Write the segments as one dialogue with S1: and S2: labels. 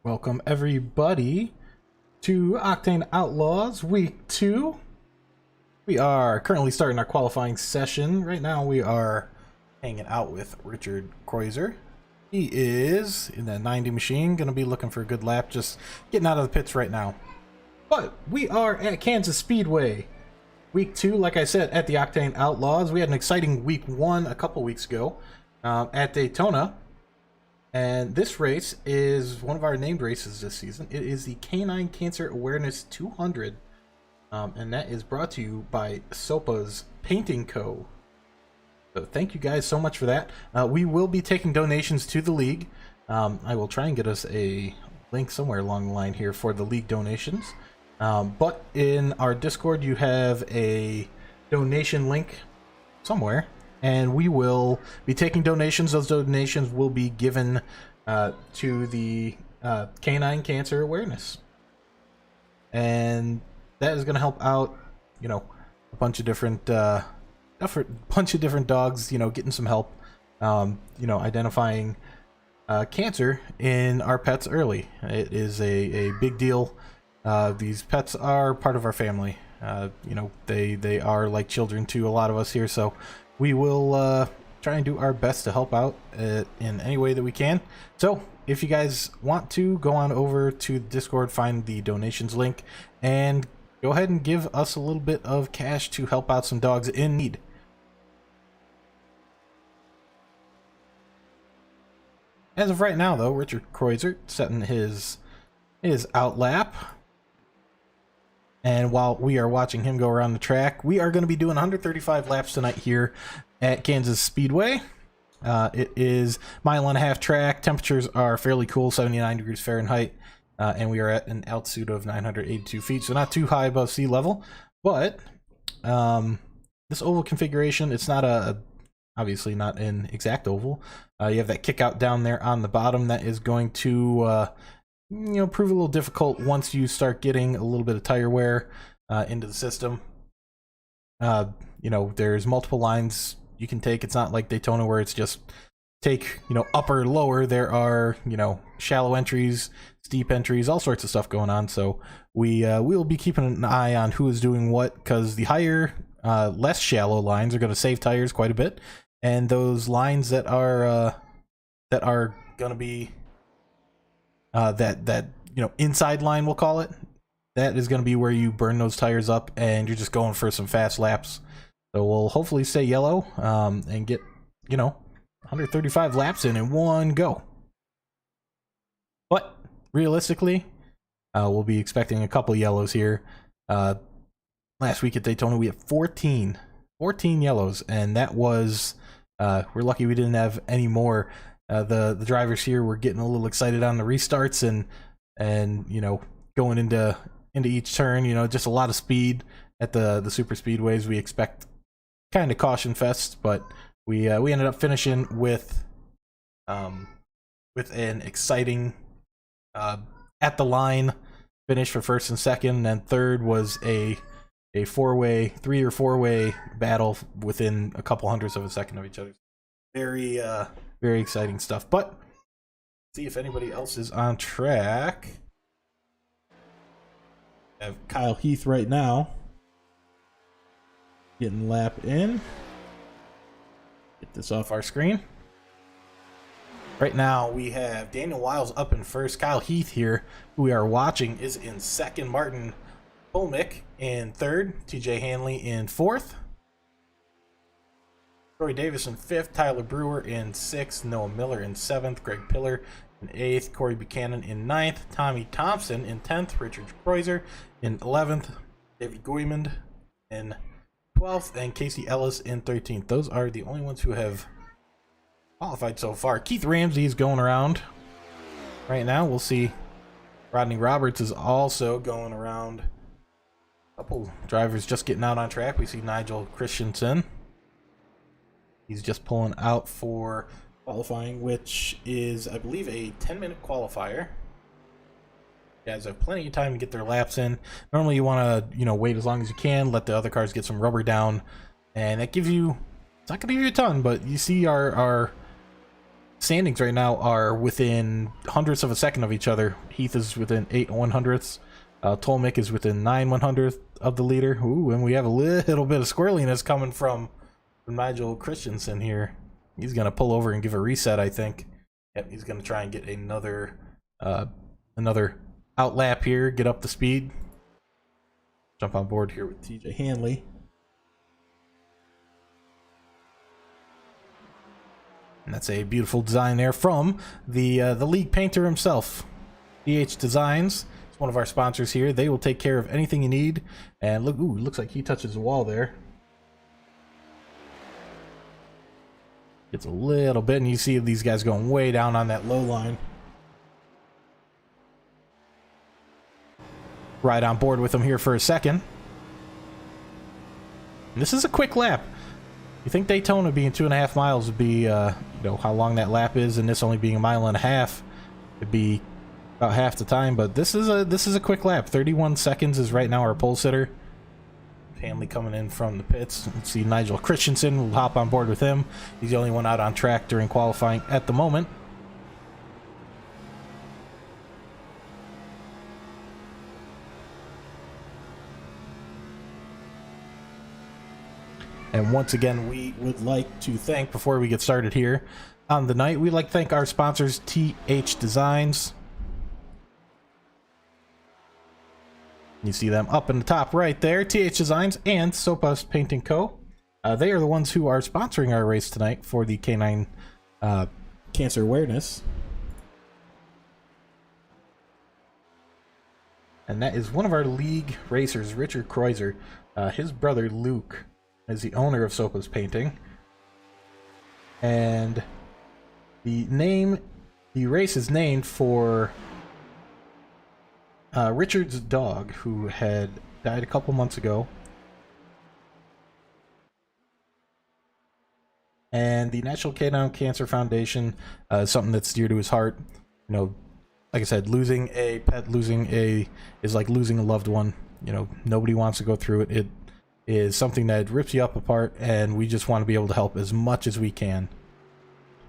S1: Welcome everybody to Octane Outlaws Week 2. We are currently starting our qualifying session. Right now we are hanging out with Richard Kreuzer. He is in that 90 machine, going to be looking for a good lap, just getting out of the pits right now. But we are at Kansas Speedway. Week 2, like I said, at the Octane Outlaws. We had an exciting Week 1 a couple weeks ago at Daytona. And this race is one of our named races this season. It is the Canine Cancer Awareness 200. And that is brought to you by SOPA's Painting Co. So thank you guys so much for that. We will be taking donations to the league. I will try and get us a link somewhere along the line here for the league donations. But in our Discord, you have a donation link somewhere. And we will be taking donations. Those donations will be given to the Canine Cancer Awareness. And that is going to help out, you know, a bunch of different dogs, you know, getting some help, you know, identifying cancer in our pets early. It is a big deal. These pets are part of our family. You know, they are like children to a lot of us here, so we will try and do our best to help out in any way that we can. So if you guys want to, go on over to Discord, find the donations link, and go ahead and give us a little bit of cash to help out some dogs in need. As of right now, though, Richard Kreuzer setting his outlap. And while we are watching him go around the track, we are going to be doing 135 laps tonight here at Kansas Speedway. It is mile-and-a-half track. Temperatures are fairly cool, 79 degrees Fahrenheit. And we are at an altitude of 982 feet, so not too high above sea level. But this oval configuration, it's not obviously not an exact oval. You have that kick out down there on the bottom that is going to you know, prove a little difficult once you start getting a little bit of tire wear into the system. You know, there's multiple lines you can take. It's not like Daytona where it's just take, you know, upper, lower. There are, you know, shallow entries, steep entries, all sorts of stuff going on. So we'll be keeping an eye on who is doing what, because the higher, less shallow lines are going to save tires quite a bit, and those lines that are going to be that you know, inside line, we'll call it, that is going to be where you burn those tires up and you're just going for some fast laps. So we'll hopefully stay yellow and get, you know, 135 laps in one go. But realistically, we'll be expecting a couple yellows here. Last week at Daytona we had 14 yellows, and that was we're lucky we didn't have any more. The drivers here were getting a little excited on the restarts and you know, going into each turn, you know, just a lot of speed at the super speedways. We expect kind of caution fests, but we ended up finishing with an exciting at the line finish for first and second, and then third was a three or four way battle within a couple hundredths of a second of each other. Very exciting stuff. But see if anybody else is on track. I have Kyle Heath right now getting lap in. Get this off our screen. Right now we have Daniel Wiles up in first. Kyle Heath here, who we are watching, is in second. Martin Polmick in third. TJ Hanley in fourth. Troy Davis in fifth, Tyler Brewer in sixth, Noah Miller in seventh, Greg Pillar in eighth, Corey Buchanan in ninth, Tommy Thompson in 10th, Richard Kreuzer in 11th, David Guymond in 12th, and Casey Ellis in 13th. Those are the only ones who have qualified so far. Keith Ramsey is going around right now. We'll see. Rodney Roberts is also going around. A couple drivers just getting out on track. We see Nigel Christensen. He's just pulling out for qualifying, which is, I believe, a 10-minute qualifier. You guys have plenty of time to get their laps in. Normally you want to, you know, wait as long as you can, let the other cars get some rubber down, and that gives you, it's not going to give you a ton, but you see our standings right now are within hundredths of a second of each other. Heath is within 8/100ths. Tolmick is within 9/100th of the leader. Ooh, and we have a little bit of squirreliness coming from Nigel Christensen here. He's going to pull over and give a reset, I think. Yep, he's going to try and get another outlap here, get up to speed. Jump on board here with TJ Hanley. And that's a beautiful design there from the league painter himself, DH Designs. It's one of our sponsors here. They will take care of anything you need. And look, ooh, looks like he touches the wall there. Gets a little bit, and you see these guys going way down on that low line. Right on board with them here for a second. And this is a quick lap. You think Daytona being 2.5 miles would be, you know, how long that lap is, and this only being 1.5 miles, it'd be about half the time. But this is a quick lap. 31 seconds is right now our pole sitter. Hanley coming in from the pits. Let's see, Nigel Christensen will hop on board with him. He's the only one out on track during qualifying at the moment. And once again, we would like to thank, before we get started here on the night, we'd like to thank our sponsors, TH Designs. You see them up in the top right there, TH Designs and Sopas Painting Co. They are the ones who are sponsoring our race tonight for the Canine Cancer Awareness. And that is one of our league racers, Richard Kreuzer. His brother, Luke, is the owner of Sopas Painting. And the race is named for Richard's dog, who had died a couple months ago. And the National Canine Cancer Foundation is something that's dear to his heart. You know, like I said, losing a pet, is like losing a loved one. You know, nobody wants to go through it. It is something that rips you up apart, and we just want to be able to help as much as we can.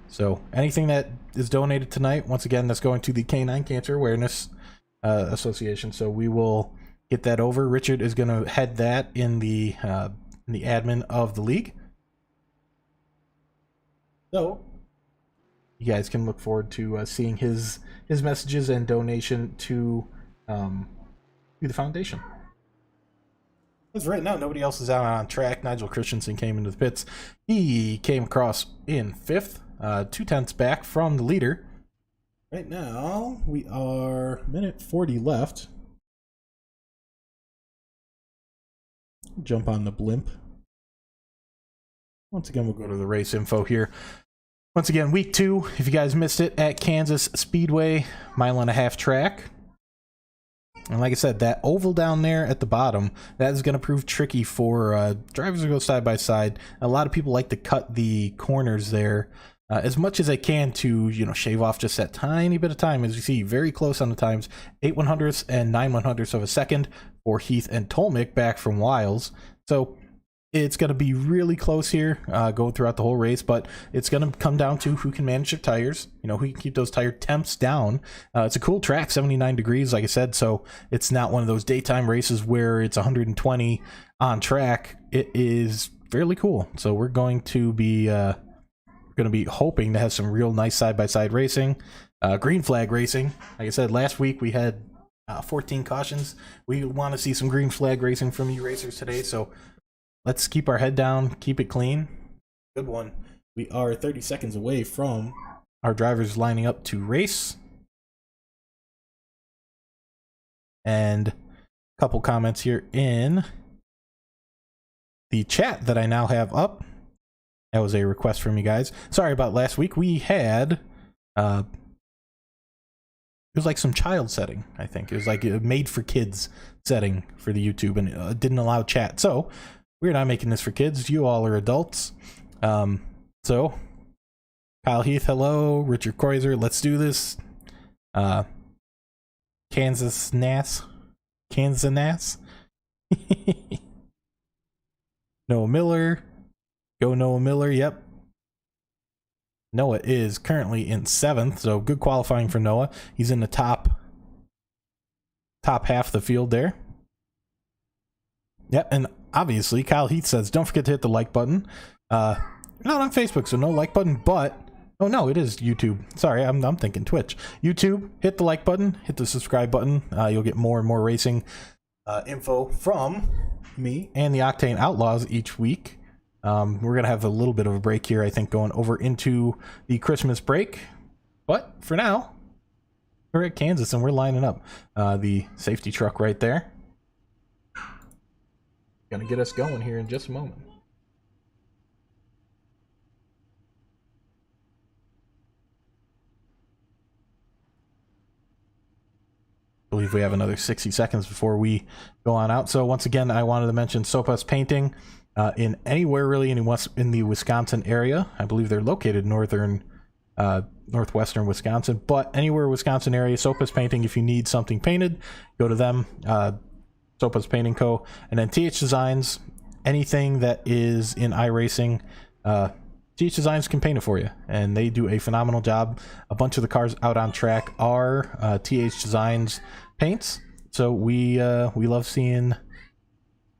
S1: So anything that is donated tonight, once again, that's going to the Canine Cancer Awareness Association. So we will get that over. Richard is going to head that in the admin of the league. So you guys can look forward to seeing his messages and donation to the foundation. Because right now nobody else is out on track. Nigel Christensen came into the pits. He came across in 5th, 2/10 back from the leader. Right now, we are minute 40 left. Jump on the blimp. Once again, we'll go to the race info here. Once again, week 2, if you guys missed it, at Kansas Speedway, 1.5-mile track. And like I said, that oval down there at the bottom, that is going to prove tricky for drivers who go side by side. A lot of people like to cut the corners there as much as I can to, you know, shave off just that tiny bit of time. As you see, very close on the times, 8/100ths and 9/100ths of a second for Heath and Tolmick back from Wiles. So it's going to be really close here going throughout the whole race, but it's going to come down to who can manage their tires, you know, who can keep those tire temps down. It's a cool track, 79 degrees, like I said, so it's not one of those daytime races where it's 120 on track. It is fairly cool. So we're going to be hoping to have some real nice side-by-side racing, green flag racing. Like I said, last week we had 14 cautions. We want to see some green flag racing from you racers today, so let's keep our head down, keep it clean. Good one. We are 30 seconds away from our drivers lining up to race. And a couple comments here in the chat that I now have up. That was a request from you guys. Sorry about last week. We had it was like some child setting, I think. It was like a made for kids setting for the YouTube, and it didn't allow chat. So we're not making this for kids. You all are adults. So Kyle Heath, hello. Richard Kreuzer, let's do this. Kansas Nass. Noah Miller. Go Noah Miller, yep. Noah is currently in 7th, so good qualifying for Noah. He's in the top half of the field there. Yep, and obviously Kyle Heath says, don't forget to hit the like button. Not on Facebook, so no like button, but... Oh, no, it is YouTube. Sorry, I'm thinking Twitch. YouTube, hit the like button, hit the subscribe button. You'll get more and more racing info from me and the Octane Outlaws each week. We're going to have a little bit of a break here, I think, going over into the Christmas break. But for now, we're at Kansas and we're lining up the safety truck right there. Going to get us going here in just a moment. I believe we have another 60 seconds before we go on out. So once again, I wanted to mention Sopas Painting in anywhere really in the Wisconsin area. I believe they're located northwestern Wisconsin, but anywhere Wisconsin area, Sopas Painting. If you need something painted, go to them. Sopas Painting Co. And then TH Designs, anything that is in iRacing, TH Designs can paint it for you, and they do a phenomenal job. A bunch of the cars out on track are TH Designs paints, so we love seeing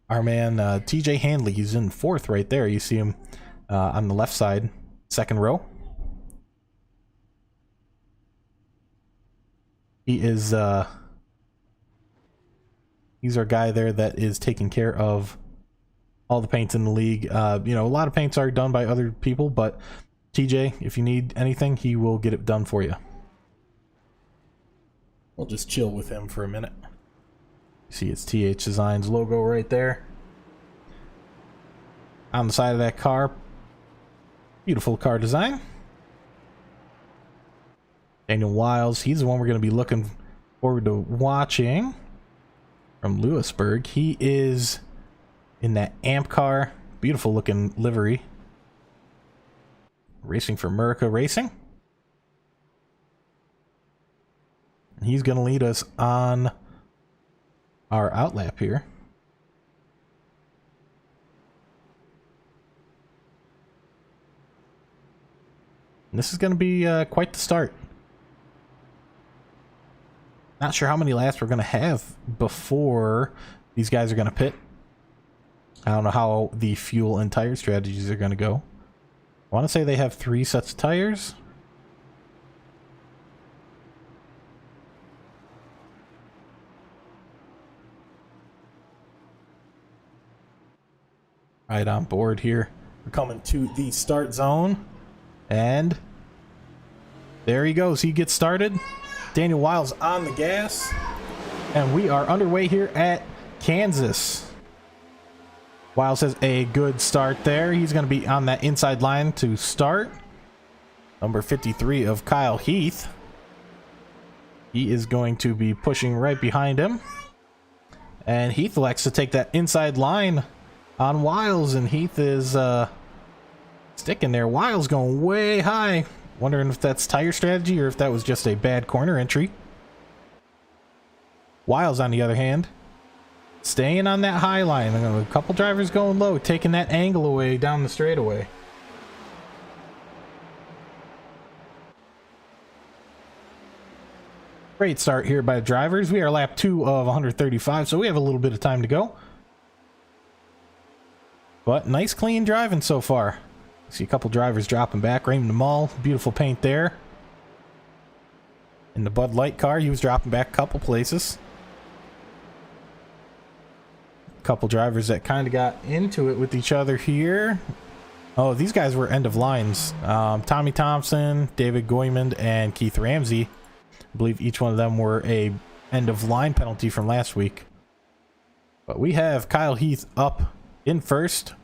S1: our man TJ Handley. He's in 4th right there. You see him on the left side, 2nd row. He is he's our guy there that is taking care of all the paints in the league. You know, a lot of paints are done by other people, but TJ, if you need anything, he will get it done for you. We'll just chill with him for a minute. You see it's TH Designs logo right there on the side of that car. Beautiful car design. Daniel Wiles, he's the one we're going to be looking forward to watching from Lewisburg. He is in that AMP car. Beautiful looking livery. Racing for America Racing. And he's going to lead us on our outlap here. And this is going to be quite the start. Not sure how many laps we're going to have before these guys are going to pit. I don't know how the fuel and tire strategies are going to go. I want to say they have 3 sets of tires. Right on board here. We're coming to the start zone. And there he goes. He gets started. Daniel Wiles on the gas. And we are underway here at Kansas. Wiles has a good start there. He's going to be on that inside line to start. Number 53 of Kyle Heath. He is going to be pushing right behind him. And Heath elects to take that inside line on Wiles. And Heath is sticking there. Wiles going way high. Wondering if that's tire strategy or if that was just a bad corner entry. Wiles, on the other hand, staying on that high line. A couple drivers going low, taking that angle away down the straightaway. Great start here by the drivers. We are lap 2 of 135, so we have a little bit of time to go. But nice clean driving so far. See a couple drivers dropping back. Raymond Mall, beautiful paint there. In the Bud Light car, he was dropping back a couple places. Couple drivers that kind of got into it with each other here. Oh, these guys were end of lines. Tommy Thompson, David Goymond, and Keith Ramsey. I believe each one of them were a end of line penalty from last week. But we have Kyle Heath up in first.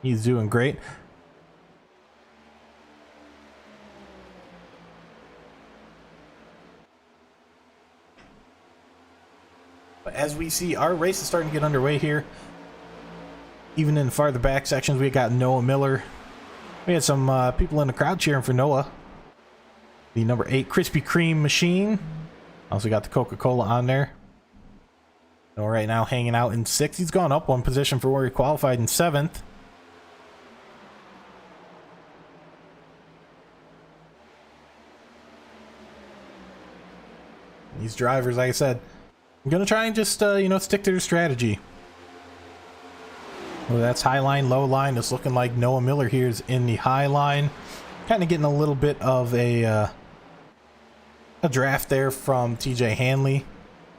S1: He's doing great. But as we see, our race is starting to get underway here. Even in the farther back sections, we got Noah Miller. We had some people in the crowd cheering for Noah. The number 8 Krispy Kreme machine. Also got the Coca-Cola on there. Noah right now hanging out in 6th. He's gone up one position for where he qualified in 7th. These drivers, like I said, I'm going to try and just, you know, stick to their strategy. Well, that's high line, low line. It's looking like Noah Miller here is in the high line. Kind of getting a little bit of a draft there from TJ Hanley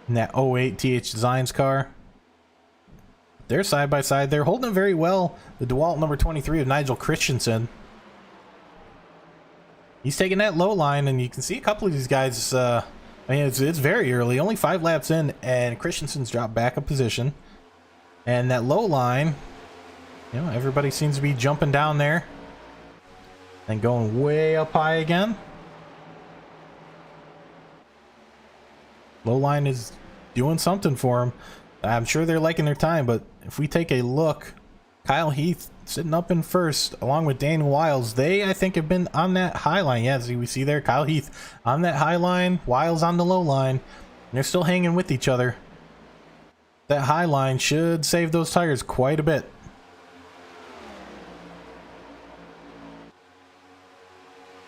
S1: in that 08 TH Designs car. They're side by side. They're holding it very well. The DeWalt number 23 of Nigel Christensen. He's taking that low line, and you can see a couple of these guys. I mean, it's very early, only 5 laps in, and Christensen's dropped back a position. And that low line, you know, everybody seems to be jumping down there and going way up high again. Low line is doing something for him. I'm sure they're liking their time, but if we take a look, Kyle Heath sitting up in first along with Daniel Wiles. They, I think, have been on that high line. Yeah, as we see there, Kyle Heath on that high line, Wiles on the low line. And they're still hanging with each other. That high line should save those tires quite a bit.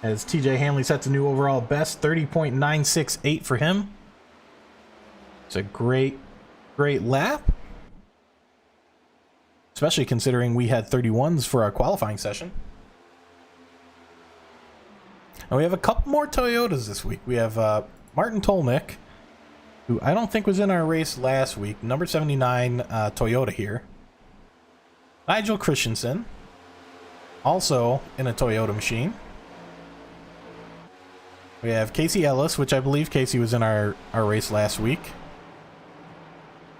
S1: As TJ Hanley sets a new overall best, 30.968 for him. It's a great lap. Especially considering we had 31s for our qualifying session. And we have a couple more Toyotas this week. We have Martin Tolnick, who I don't think was in our race last week. Number 79 Toyota here. Nigel Christensen, also in a Toyota machine. We have Casey Ellis, which I believe Casey was in our race last week.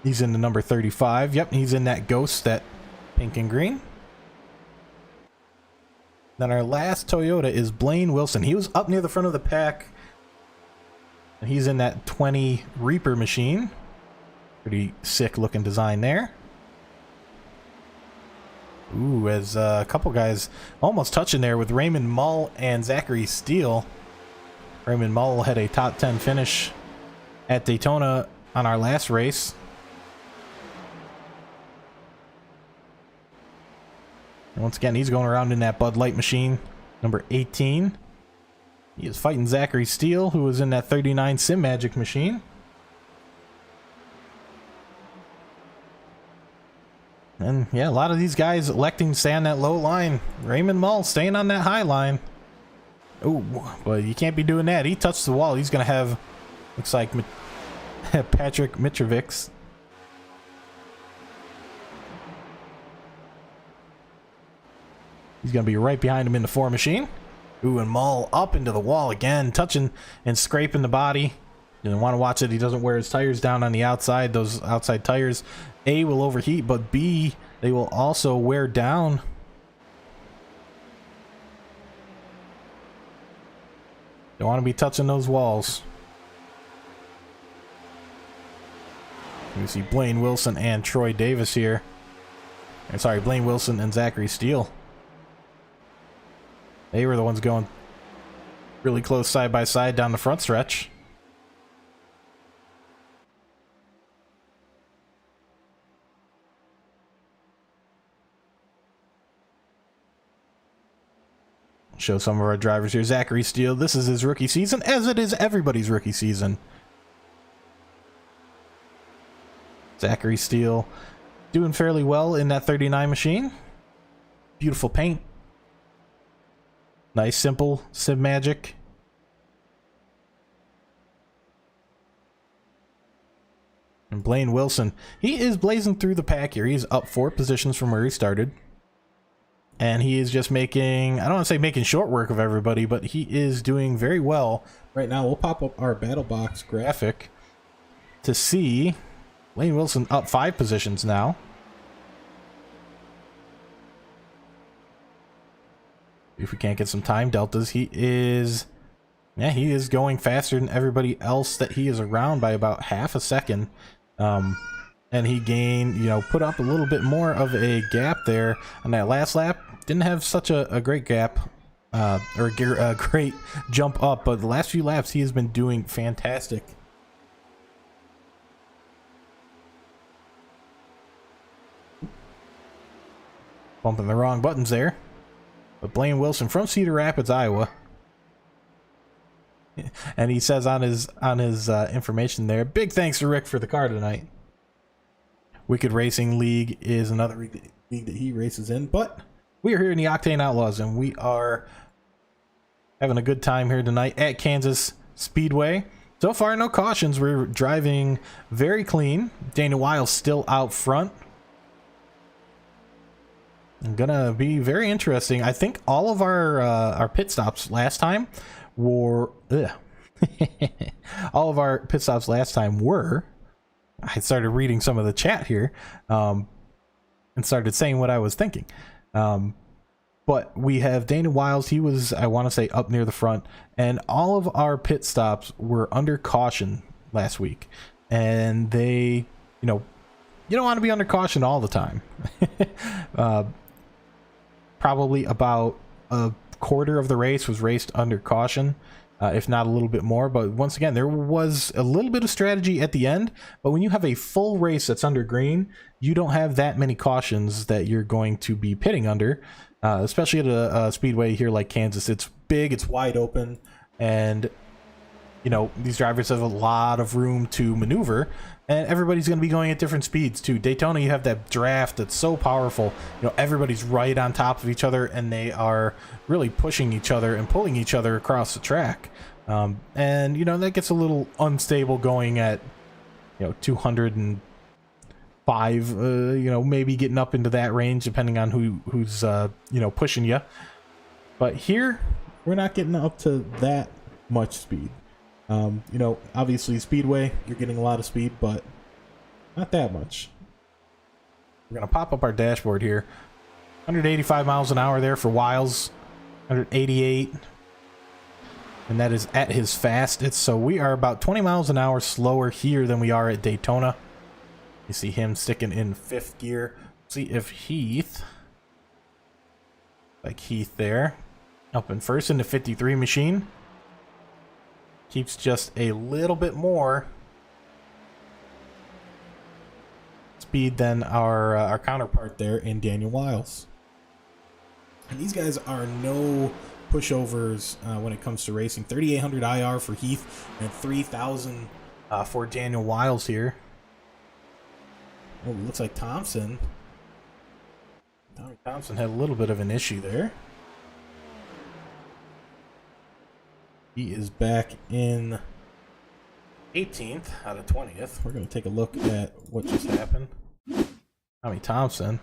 S1: He's in the number 35. Yep, he's in that Ghost, that pink and green. Then our last Toyota is Blaine Wilson. He was up near the front of the pack. And he's in that 20 Reaper machine. Pretty sick looking design there. Ooh, as a couple guys almost touching there with Raymond Mull and Zachary Steele. Raymond Mull had a top 10 finish at Daytona on our last race. And once again, he's going around in that Bud Light machine, number 18. He is fighting Zachary Steele, who was in that 39 Sim Magic machine. And yeah, a lot of these guys electing to stay on that low line. Raymond Mull staying on that high line. Oh, but you can't be doing that. He touched the wall. He's going to have, looks like, Patrick Mitrovic. He's going to be right behind him in the 4 machine. Ooh, and Mull up into the wall again, touching and scraping the body. You don't want to watch it. He doesn't wear his tires down on the outside. Those outside tires, A, will overheat, but B, they will also wear down. Don't want to be touching those walls. You see Blaine Wilson and Troy Davis here. Sorry, Blaine Wilson and Zachary Steele. They were the ones going really close side by side down the front stretch. Show some of our drivers here. Zachary Steele, this is his rookie season, as it is everybody's rookie season. Zachary Steele doing fairly well in that 39 machine. Beautiful paint. Nice, simple Sim Magic. And Blaine Wilson, he is blazing through the pack here. He's up 4 positions from where he started. And he is just making, I don't want to say making short work of everybody, but he is doing very well. Right now, we'll pop up our battle box graphic to see Blaine Wilson up 5 positions now. If we can't get some time deltas, he is going faster than everybody else that he is around by about half a second. And he gained, put up a little bit more of a gap there on that last lap. Didn't have such a great gap or a great jump up, but the last few laps he has been doing fantastic. Bumping the wrong buttons there. But Blaine Wilson from Cedar Rapids, Iowa. And he says on his information there, big thanks to Rick for the car tonight. Wicked Racing League is another league that he races in, but we are here in the Octane Outlaws, and we are having a good time here tonight at Kansas Speedway. So far, no cautions. We're driving very clean. Daniel Wiles still out front. Gonna be very interesting. I think all of our pit stops last time were all of our pit stops last time were. I started reading some of the chat here, and started saying what I was thinking. But we have Daniel Wiles. He was, I want to say, up near the front, and all of our pit stops were under caution last week. And they, you know, you don't want to be under caution all the time. Probably about a quarter of the race was raced under caution, if not a little bit more. But once again, there was a little bit of strategy at the end. But when you have a full race that's under green, you don't have that many cautions that you're going to be pitting under, especially at a speedway here like Kansas. It's big, it's wide open, and you know, these drivers have a lot of room to maneuver, and everybody's going to be going at different speeds too. Daytona, you have that draft that's so powerful. You know, everybody's right on top of each other, and they are really pushing each other and pulling each other across the track. And you know, that gets a little unstable going at, you know, 205. You know, maybe getting up into that range depending on who's you know, pushing you. But here, we're not getting up to that much speed. You know, obviously Speedway, you're getting a lot of speed, but not that much. We're going to pop up our dashboard here. 185 miles an hour there for Wiles. 188. And that is at his fastest. So we are about 20 miles an hour slower here than we are at Daytona. You see him sticking in 5th gear. See if Heath, like Heath there, up in first in the 53 machine. Keeps just a little bit more speed than our counterpart there in Daniel Wiles. And these guys are no pushovers when it comes to racing. 3,800 IR for Heath and 3,000 for Daniel Wiles here. Oh, it looks like Tommy Thompson had a little bit of an issue there. He is back in 18th out of 20th. We're going to take a look at what just happened. Tommy Thompson.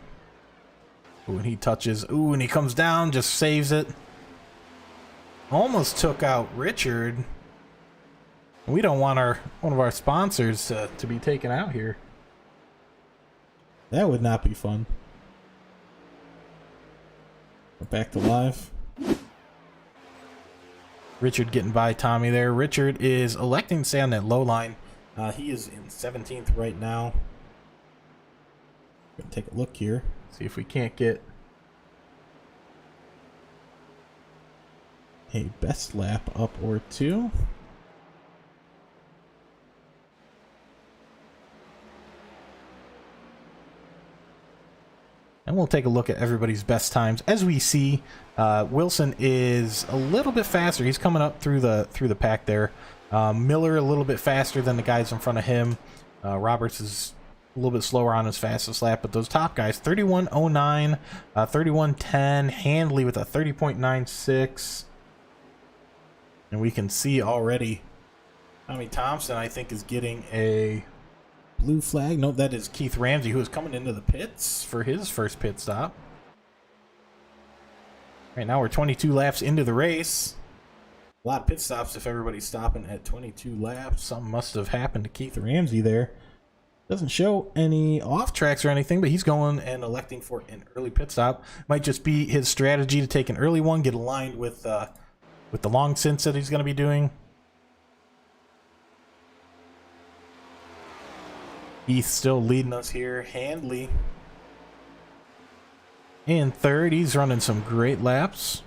S1: Ooh, and he touches. Ooh, and he comes down, just saves it. Almost took out Richard. We don't want one of our sponsors to be taken out here. That would not be fun. We're back to live. Richard getting by Tommy there. Richard is electing to stay on that low line. He is in 17th right now. Gonna take a look here. See if we can't get a best lap up or two. And we'll take a look at everybody's best times. As we see, Wilson is a little bit faster. He's coming up through the pack there. Miller a little bit faster than the guys in front of him. Roberts is a little bit slower on his fastest lap, but those top guys, 31.09, 31.10. Handley with a 30.96. And we can see already Tommy Thompson, I think, is getting a blue flag. Nope, that is Keith Ramsey, who is coming into the pits for his first pit stop. Right now we're 22 laps into the race. A lot of pit stops if everybody's stopping at 22 laps. Something must have happened to Keith Ramsey there. Doesn't show any off tracks or anything, but he's going and electing for an early pit stop. Might just be his strategy to take an early one, get aligned with the long stints that he's going to be doing. Heath still leading us here. Handley in third. He's running some great laps.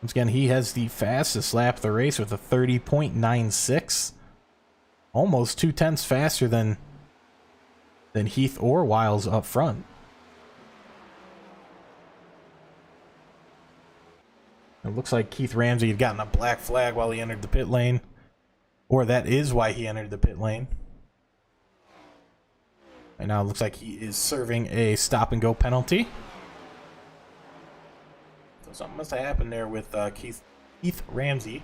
S1: Once again, he has the fastest lap of the race with a 30.96. Almost 0.2 faster than Heath or Wiles up front. It looks like Keith Ramsey had gotten a black flag while he entered the pit lane. Or that is why he entered the pit lane. And now it looks like he is serving a stop-and-go penalty. So something must have happened there with Keith Ramsey.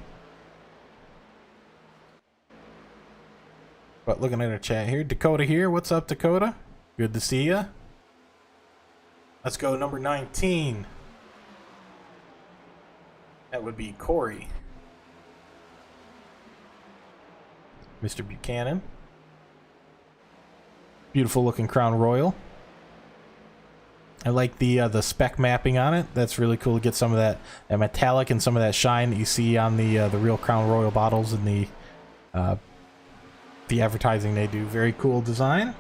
S1: But looking at our chat here, Dakota here. What's up, Dakota? Good to see ya. Let's go number 19. That would be Corey. Mr. Buchanan. Beautiful looking Crown Royal. I like the spec mapping on it. That's really cool to get some of that metallic and some of that shine that you see on the real Crown Royal bottles and the advertising they do. Very cool design.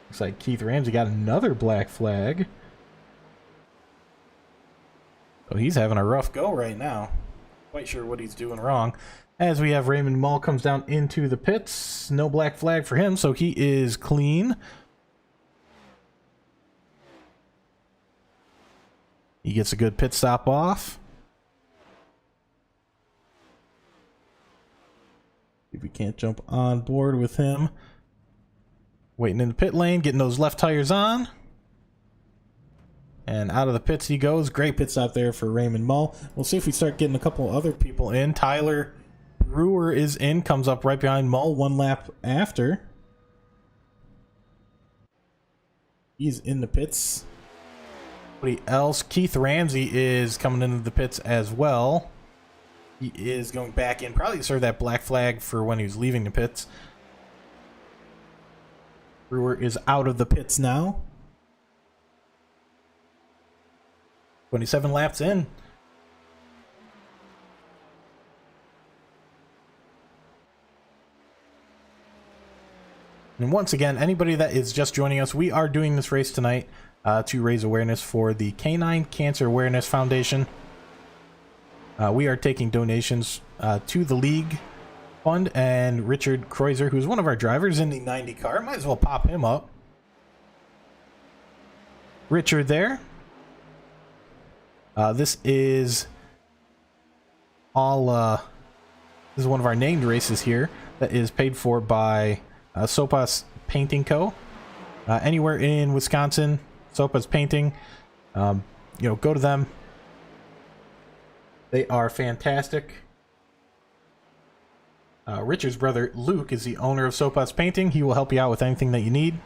S1: Looks like Keith Ramsey got another black flag. So he's having a rough go right now. Quite sure what he's doing wrong. As we have Raymond Mull comes down into the pits. No black flag for him, so he is clean. He gets a good pit stop off. If we can't jump on board with him. Waiting in the pit lane, getting those left tires on. And out of the pits he goes. Great pit stop there for Raymond Mull. We'll see if we start getting a couple other people in. Tyler Brewer is in, comes up right behind Mull, one lap after. He's in the pits. Anybody else? Keith Ramsey is coming into the pits as well. He is going back in, probably to serve that black flag for when he was leaving the pits. Brewer is out of the pits now. 27 laps in. And once again, anybody that is just joining us, we are doing this race tonight to raise awareness for the Canine Cancer Awareness Foundation. We are taking donations to the league fund, and Richard Kreuzer, who's one of our drivers in the 90 car, might as well pop him up. Richard there. This is all this is one of our named races here that is paid for by Sopas Painting Co. Anywhere in Wisconsin, Sopas Painting, you know, go to them. They are fantastic. Richard's brother Luke is the owner of Sopas Painting. He will help you out with anything that you need.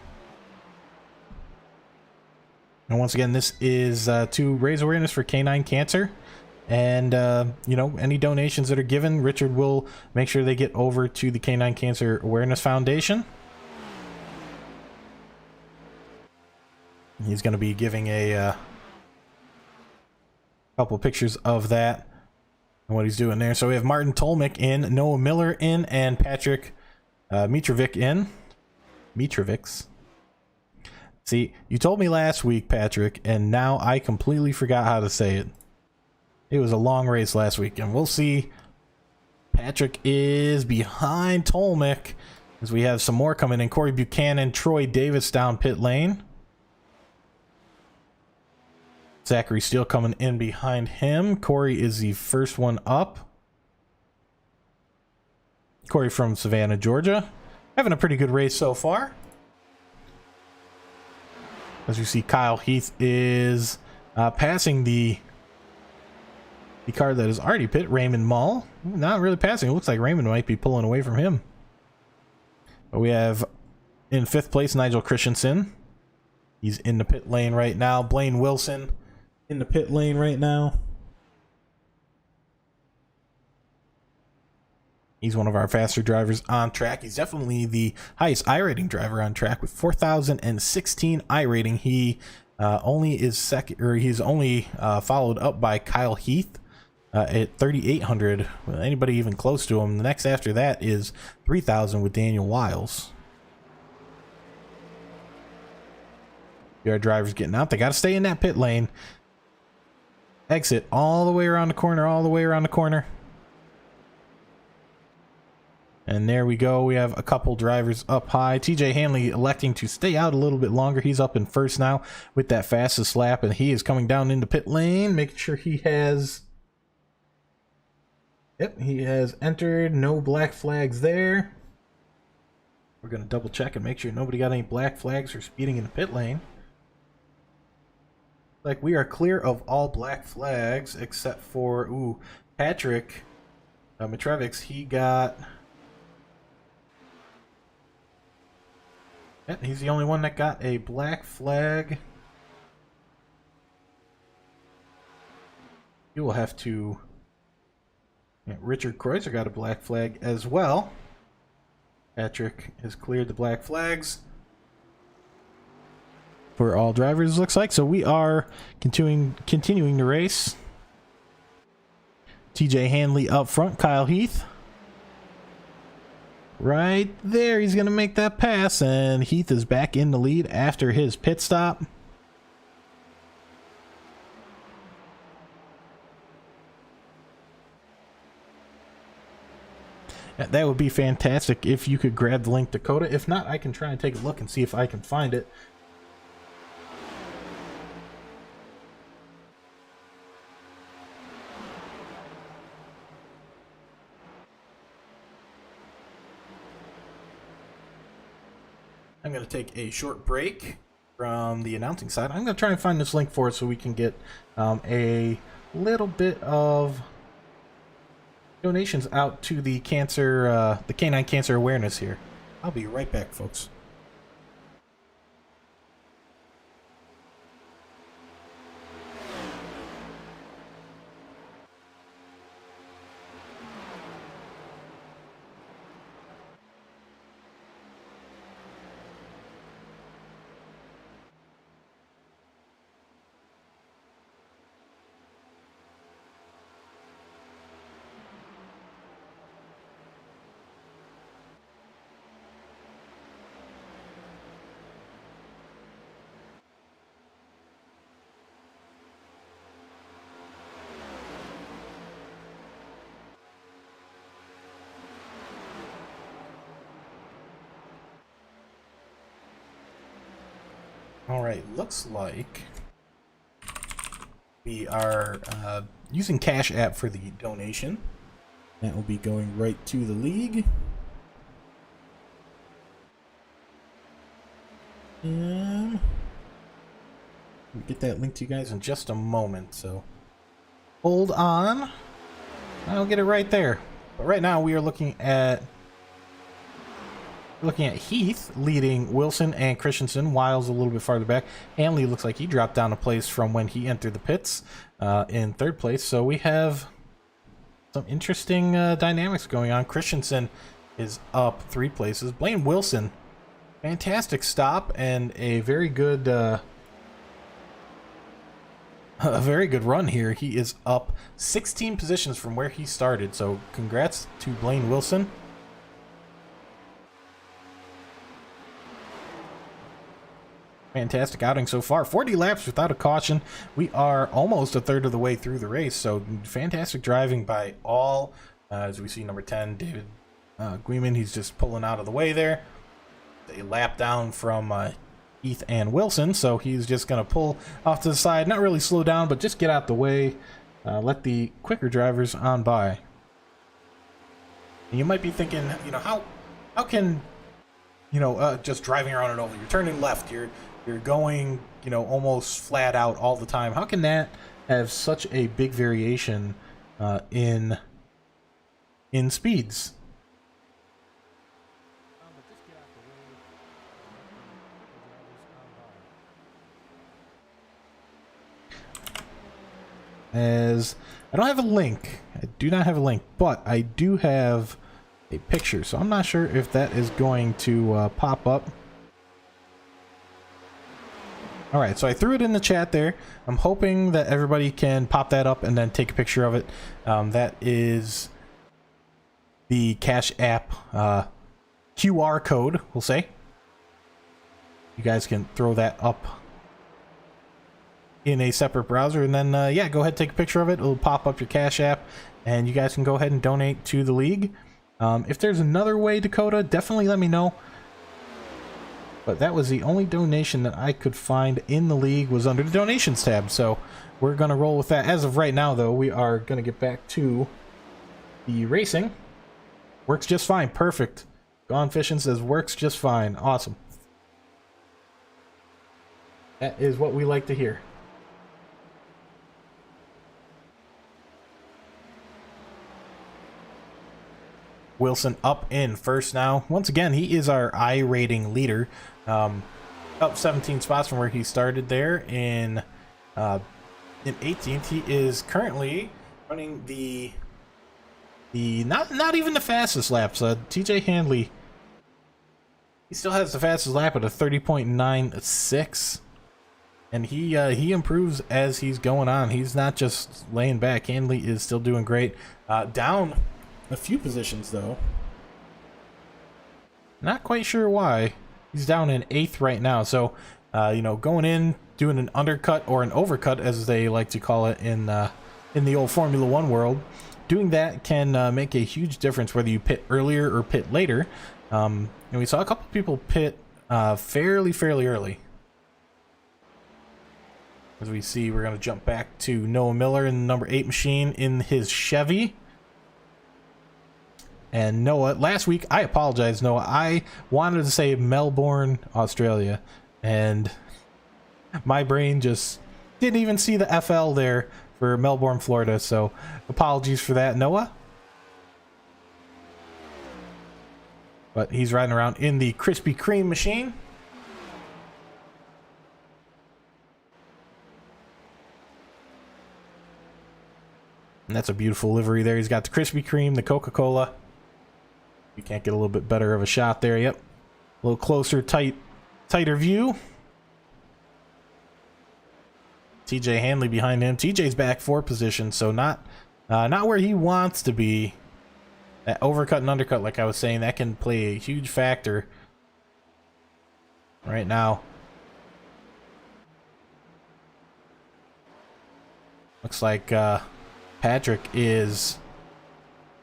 S1: And once again, this is to raise awareness for canine cancer. And, you know, any donations that are given, Richard will make sure they get over to the Canine Cancer Awareness Foundation. He's going to be giving a couple pictures of that and what he's doing there. So we have Martin Tolmick in, Noah Miller in, and Patrick Mitrovic in. Mitrovics. See, you told me last week, Patrick, and now I completely forgot how to say it. It was a long race last week, and we'll see. Patrick is behind Tolmick as we have some more coming in. Corey Buchanan, Troy Davis down pit lane. Zachary Steele coming in behind him. Corey is the first one up. Corey from Savannah, Georgia. Having a pretty good race so far. As you see, Kyle Heath is passing the car that is already pit, Raymond Mull. Not really passing. It looks like Raymond might be pulling away from him. But we have in 5th place Nigel Christensen. He's in the pit lane right now. Blaine Wilson in the pit lane right now. He's one of our faster drivers on track. He's definitely the highest I-rating driver on track with 4,016 I-rating. He only is second, or he's only followed up by Kyle Heath at 3,800. Anybody even close to him? The next after that is 3,000 with Daniel Wiles. Our drivers getting out. They got to stay in that pit lane. Exit all the way around the corner, all the way around the corner. And there we go. We have a couple drivers up high. TJ Hanley electing to stay out a little bit longer. He's up in first now with that fastest lap, and he is coming down into pit lane, making sure he has... Yep, he has entered. No black flags there. We're going to double check and make sure nobody got any black flags for speeding in the pit lane. Like, we are clear of all black flags except for, Patrick Matrevics. He got... Yep, he's the only one that got a black flag. You will have to... Yeah, Richard Kreuzer got a black flag as well. Patrick has cleared the black flags for all drivers, looks like. So we are continuing the race. TJ Hanley up front, Kyle Heath. Right there, he's going to make that pass, and Heath is back in the lead after his pit stop. That would be fantastic if you could grab the link, Dakota. If not, I can try and take a look and see if I can find it. I'm going to take a short break from the announcing side. I'm going to try and find this link for it so we can get a little bit of donations out to the cancer, the canine cancer awareness here. I'll be right back, folks. Alright, looks like we are using Cash App for the donation. That will be going right to the league. And we'll get that link to you guys in just a moment, so hold on. I'll get it right there. But right now we are looking at Heath leading Wilson and Christensen. Wiles a little bit farther back. Hanley looks like he dropped down a place from when he entered the pits in third place. So we have some interesting dynamics going on. Christensen is up 3 places. Blaine Wilson, fantastic stop and a very good run here. He is up 16 positions from where he started. So congrats to Blaine Wilson. Fantastic outing so far. 40 laps without a caution. We are almost a third of the way through the race, so fantastic driving by all. As we see number 10, David Guiman, he's just pulling out of the way there. A lap down from Heath and Wilson, so he's just going to pull off to the side. Not really slow down, but just get out the way. Let the quicker drivers on by. And you might be thinking, you know, how can, you know, just driving around an oval, you're turning left, you're going, you know, almost flat out all the time. How can that have such a big variation in speeds? As I don't have a link, I do not have a link, but I do have a picture, so I'm not sure if that is going to pop up. Alright, so I threw it in the chat there. I'm hoping that everybody can pop that up and then take a picture of it. That is the Cash App QR code, we'll say. You guys can throw that up in a separate browser, and then yeah, go ahead and take a picture of it. It'll pop up your Cash App, and you guys can go ahead and donate to the league. If there's another way, Dakota, definitely let me know. But that was the only donation that I could find in the league was under the donations tab. So we're going to roll with that. As of right now, though, we are going to get back to the racing. Works just fine. Perfect. Gone Fishing says works just fine. Awesome. That is what we like to hear. Wilson up in first now. Once again, he is our I rating leader. Up 17 spots from where he started there in 18th. He is currently running the not even the fastest laps. TJ Handley, he still has the fastest lap at a 30.96, and he improves as he's going on. He's not just laying back. Handley is still doing great. Down a few positions though. Not quite sure why. He's down in 8th right now. So, you know, going in, doing an undercut or an overcut, as they like to call it in the old Formula One world, doing that can make a huge difference whether you pit earlier or pit later. And we saw a couple people pit fairly early. As we see, we're going to jump back to Noah Miller in the number 8 machine in his Chevy. And Noah, last week, I apologize, Noah. I wanted to say Melbourne, Australia, and my brain just didn't even see the FL there for Melbourne, Florida, so apologies for that, Noah. But he's riding around in the Krispy Kreme machine. And that's a beautiful livery there. He's got the Krispy Kreme, the Coca-Cola. You can't get a little bit better of a shot there. Yep. A little closer, tighter view. TJ Handley behind him. TJ's back 4 position, so not where he wants to be. That overcut and undercut, like I was saying, that can play a huge factor right now. Looks like Patrick is...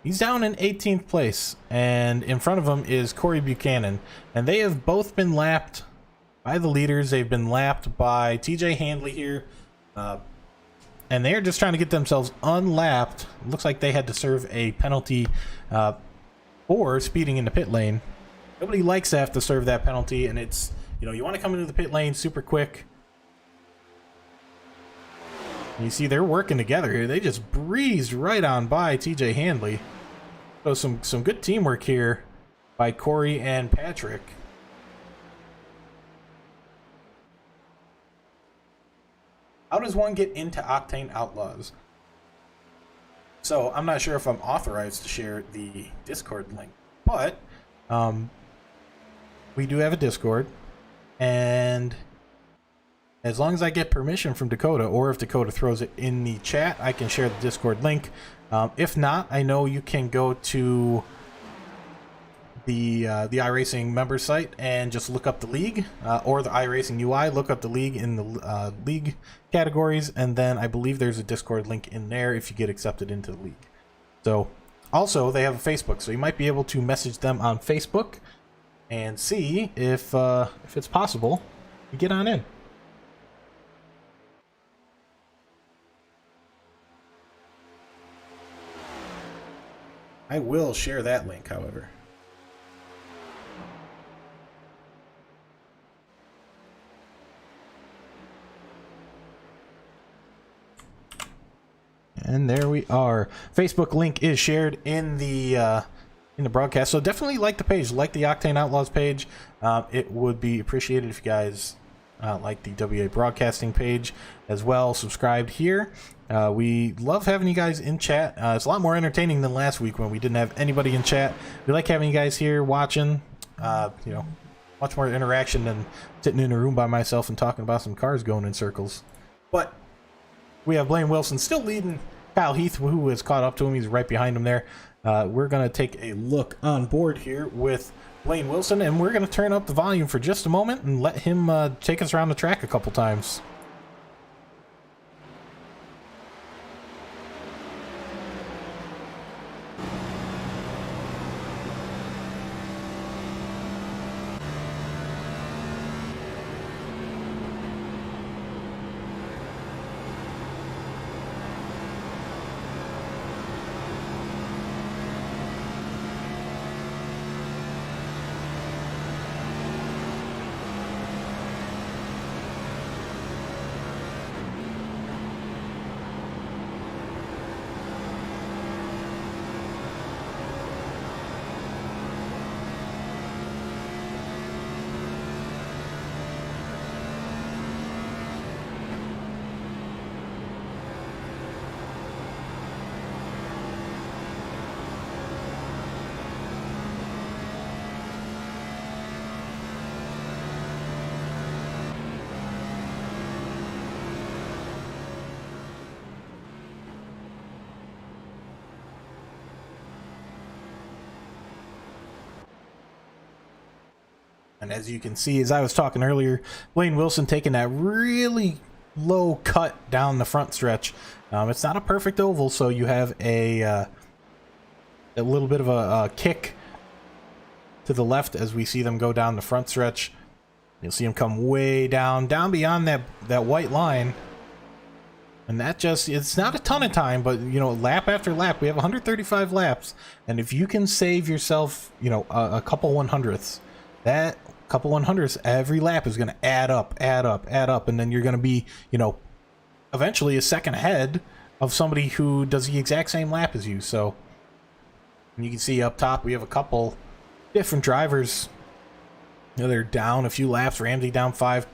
S1: He's down in 18th place, and in front of him is Corey Buchanan. And they have both been lapped by the leaders. They've been lapped by TJ Handley here. And they're just trying to get themselves unlapped. Looks like they had to serve a penalty for speeding in the pit lane. Nobody likes to have to serve that penalty, and it's, you know, you want to come into the pit lane super quick. You see they're working together here. They just breezed right on by TJ Handley. So some good teamwork here by Corey and Patrick. How does one get into Octane Outlaws? So I'm not sure if I'm authorized to share the Discord link, but we do have a Discord, and as long as I get permission from Dakota, or if Dakota throws it in the chat, I can share the Discord link. If not, I know you can go to the iRacing member site and just look up the league, or the iRacing UI, look up the league in the league categories, and then I believe there's a Discord link in there if you get accepted into the league. So, also, they have a Facebook, so you might be able to message them on Facebook and see if it's possible to get on in. I will share that link, however. And there we are. Facebook link is shared in the broadcast, so definitely like the page, like the Octane Outlaws page. It would be appreciated if you guys like the WA broadcasting page as well. Subscribed here. We love having you guys in chat. It's a lot more entertaining than last week when we didn't have anybody in chat. We like having you guys here watching. You know, much more interaction than sitting in a room by myself and talking about some cars going in circles. But we have Blaine Wilson still leading Kyle Heath, who has caught up to him. He's right behind him there. We're going to take a look on board here with Blaine Wilson, and we're going to turn up the volume for just a moment and let him take us around the track a couple times. And as you can see, as I was talking earlier, Blaine Wilson taking that really low cut down the front stretch. It's not a perfect oval, so you have a little bit of a kick to the left as we see them go down the front stretch. You'll see them come way down beyond that white line. And that just, it's not a ton of time, but, you know, lap after lap, we have 135 laps. And if you can save yourself, you know, a couple 100ths, that couple 100ths, every lap is going to add up. And then you're going to be, you know, eventually a second ahead of somebody who does the exact same lap as you. So you can see up top, we have a couple different drivers. You know, they're down a few laps. Ramsey down 5.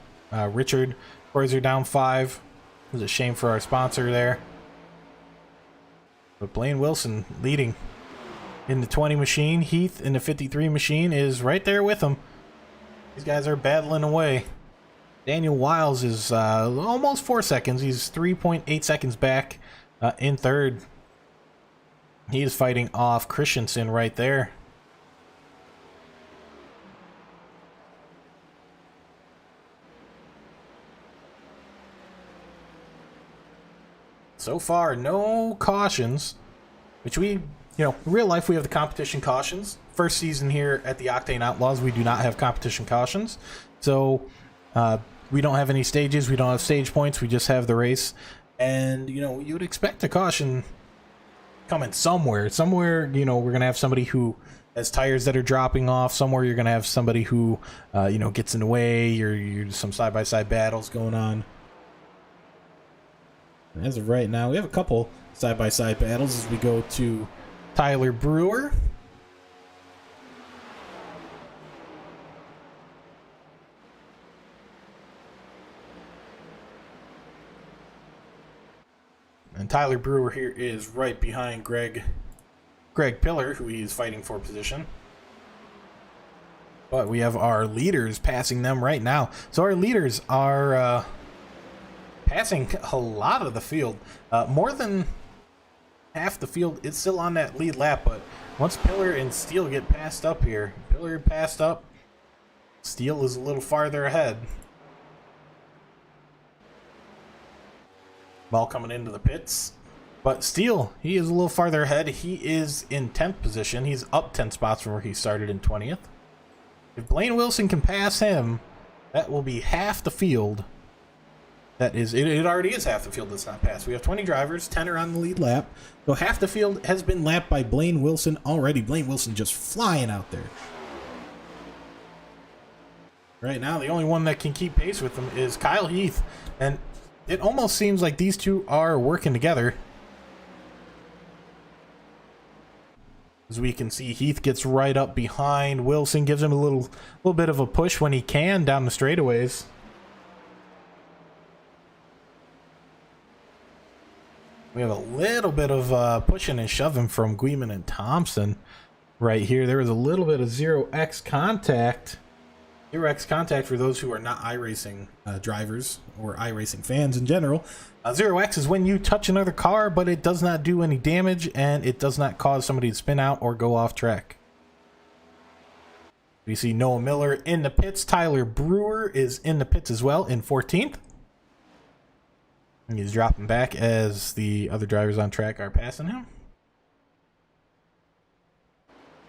S1: Richard Kreuzer down 5. It was a shame for our sponsor there. But Blaine Wilson leading in the 20 machine. Heath in the 53 machine is right there with him. These guys are battling away. Daniel Wiles is almost 4 seconds. He's 3.8 seconds back in third. He is fighting off Christensen right there. So far, no cautions, which we, you know, in real life we have the competition cautions. First season here at the Octane Outlaws, we do not have competition cautions. So we don't have any stages, we don't have stage points, we just have the race. And, you know, you would expect a caution coming somewhere. Somewhere, you know, we're going to have somebody who has tires that are dropping off. Somewhere you're going to have somebody who, you know, gets in the way, or you're some side-by-side battles going on. As of right now, we have a couple side-by-side battles as we go to Tyler Brewer. And Tyler Brewer here is right behind Greg Pillar, who he is fighting for position. But we have our leaders passing them right now. So our leaders are passing a lot of the field. More than half the field is still on that lead lap, but once Pillar and Steele get passed up here, Pillar passed up, Steele is a little farther ahead. Ball coming into the pits, but Steele, he is a little farther ahead. He is in 10th position. He's up 10 spots from where he started in 20th. If Blaine Wilson can pass him, that will be half the field. That is, it already is half the field that's not passed. We have 20 drivers, 10 are on the lead lap. So half the field has been lapped by Blaine Wilson already. Blaine Wilson just flying out there. Right now, the only one that can keep pace with him is Kyle Heath. And it almost seems like these two are working together. As we can see, Heath gets right up behind Wilson, gives him a little bit of a push when he can down the straightaways. We have a little bit of pushing and shoving from Guiman and Thompson right here. There was a little bit of 0x contact. 0x contact for those who are not iRacing drivers or iRacing fans in general. 0x is when you touch another car, but it does not do any damage and it does not cause somebody to spin out or go off track. We see Noah Miller in the pits. Tyler Brewer is in the pits as well in 14th. And he's dropping back as the other drivers on track are passing him.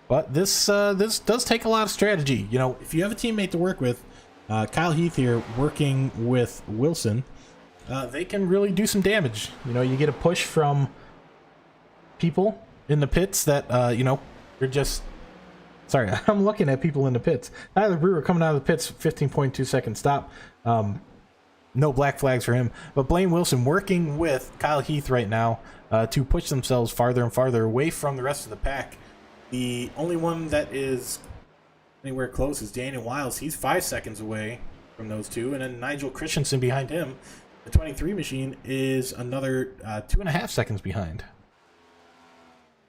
S1: But this does take a lot of strategy. You know, if you have a teammate to work with, Kyle Heath here working with Wilson, they can really do some damage. You know, you get a push from people in the pits that, you know, you're just... Sorry, I'm looking at people in the pits. Tyler Brewer coming out of the pits, 15.2 second stop. No black flags for him. But Blaine Wilson working with Kyle Heath right now to push themselves farther and farther away from the rest of the pack. The only one that is anywhere close is Daniel Wiles. He's 5 seconds away from those two. And then Nigel Christensen behind him. The 23 machine is another 2.5 seconds behind.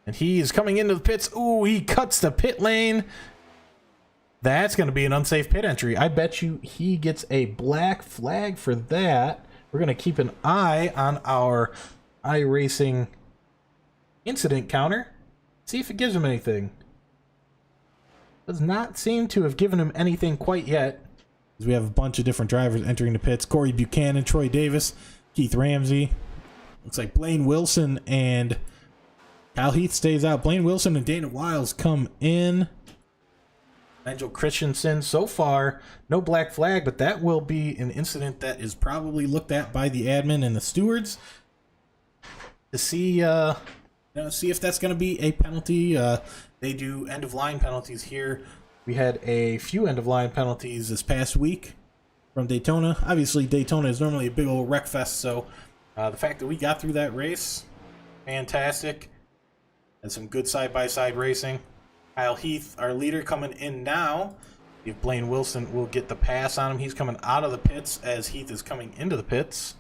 S1: And he is coming into the pits. Ooh, he cuts the pit lane. That's going to be an unsafe pit entry. I bet you he gets a black flag for that. We're going to keep an eye on our iRacing incident counter. See if it gives him anything. does not seem to have given him anything quite yet. We have a bunch of different drivers entering the pits. Corey Buchanan, Troy Davis, Keith Ramsey. Looks like Blaine Wilson and Kyle Heath stays out. Blaine Wilson and Dana Wiles come in. Nigel Christensen, so far, no black flag, but that will be an incident that is probably looked at by the admin and the stewards to see see if that's going to be a penalty. They do end-of-line penalties here. We had a few end-of-line penalties this past week from Daytona. Obviously, Daytona is normally a big old wreck fest, so the fact that we got through that race, fantastic. And some good side-by-side racing. Kyle Heath, our leader, coming in now. If Blaine Wilson will get the pass on him. He's coming out of the pits as Heath is coming into the pits.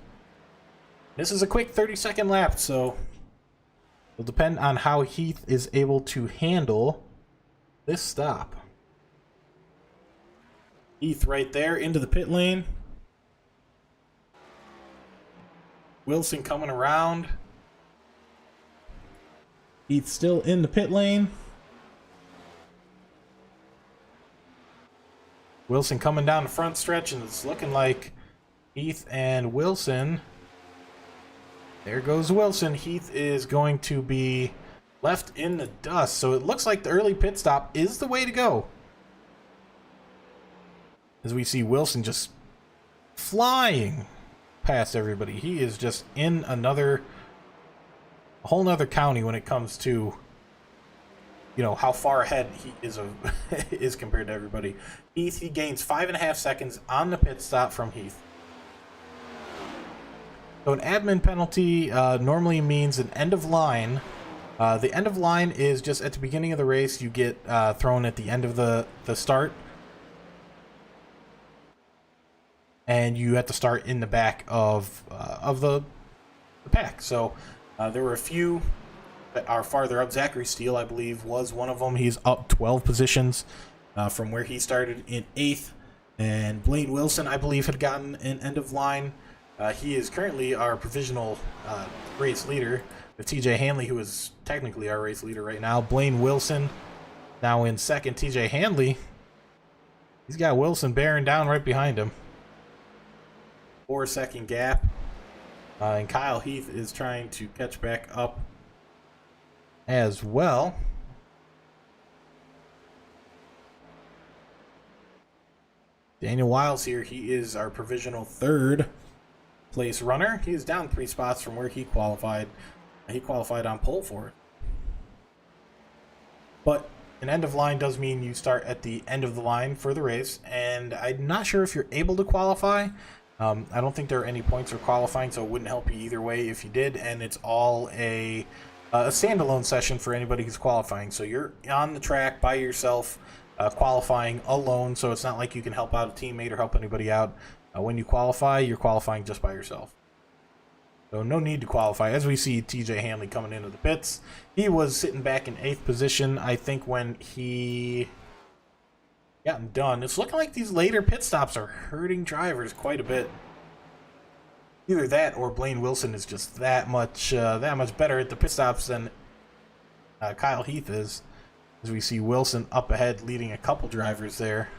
S1: This is a quick 30-second lap, so it'll depend on how Heath is able to handle this stop. Heath right there into the pit lane. Wilson coming around. Heath still in the pit lane. Wilson coming down the front stretch, and it's looking like Heath and Wilson. There goes Wilson. Heath is going to be left in the dust. So it looks like the early pit stop is the way to go. As we see Wilson just flying past everybody. He is just in a whole nother county when it comes to, you know, how far ahead he is is compared to everybody. Heath, he gains 5.5 seconds on the pit stop from Heath. So an admin penalty normally means an end of line. The end of line is just at the beginning of the race. You get thrown at the end of the start. And you have to start in the back of the pack. So there were a few that are farther up. Zachary Steele, I believe, was one of them. He's up 12 positions from where he started in 8th. And Blaine Wilson, I believe, had gotten an end of line. He is currently our provisional race leader with TJ Hanley, who is technically our race leader right now. Blaine Wilson now in 2nd. TJ Hanley, he's got Wilson bearing down right behind him. 4-second gap. And Kyle Heath is trying to catch back up as well. Daniel Wiles here. He is our provisional 3rd place runner. He is down 3 spots from where he qualified. He qualified on pole for it. But an end of line does mean you start at the end of the line for the race. And I'm not sure if you're able to qualify. I don't think there are any points for qualifying, so it wouldn't help you either way if you did. And it's all a standalone session for anybody who's qualifying. So you're on the track by yourself, qualifying alone. So it's not like you can help out a teammate or help anybody out. When you qualify, you're qualifying just by yourself. So no need to qualify. As we see TJ Hanley coming into the pits. He was sitting back in 8th position, I think, when he gotten done. It's looking like these later pit stops are hurting drivers quite a bit. Either that or Blaine Wilson is just that much better at the pit stops than Kyle Heath is. As we see Wilson up ahead leading a couple drivers there.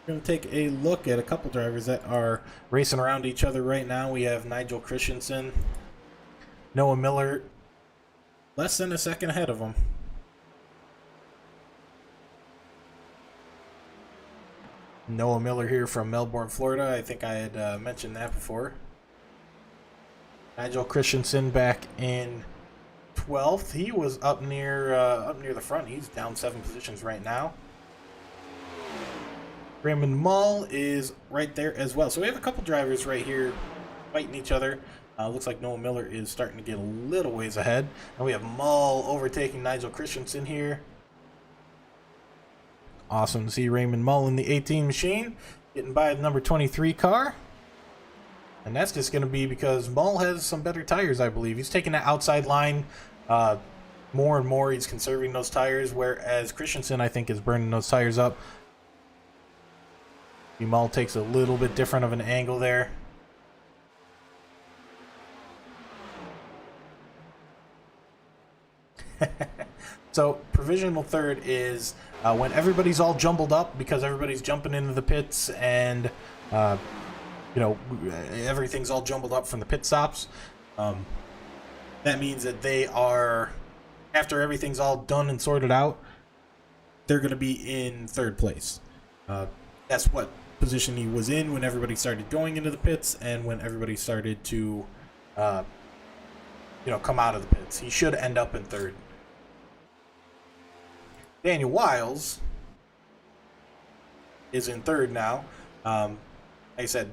S1: We're going to take a look at a couple drivers that are racing around each other right now. We have Nigel Christensen, Noah Miller, less than a second ahead of him. Noah Miller here from Melbourne, Florida. I think I had mentioned that before. Nigel Christensen back in 12th. He was up near the front. He's down 7 positions right now. Raymond Mull is right there as well. So we have a couple drivers right here fighting each other. Looks like Noah Miller is starting to get a little ways ahead. And we have Mull overtaking Nigel Christensen here. Awesome to see Raymond Mull in the 18 machine, getting by the number 23 car. And that's just going to be because Mull has some better tires, I believe. He's taking that outside line more and more. He's conserving those tires, whereas Christensen, I think, is burning those tires up. Mull takes a little bit different of an angle there. So provisional third is when everybody's all jumbled up because everybody's jumping into the pits and you know, everything's all jumbled up from the pit stops. That means that they are, after everything's all done and sorted out, they're going to be in third place. That's what position he was in when everybody started going into the pits and when everybody started to, you know, come out of the pits. He should end up in third. Daniel Wiles is in third now. Like I said,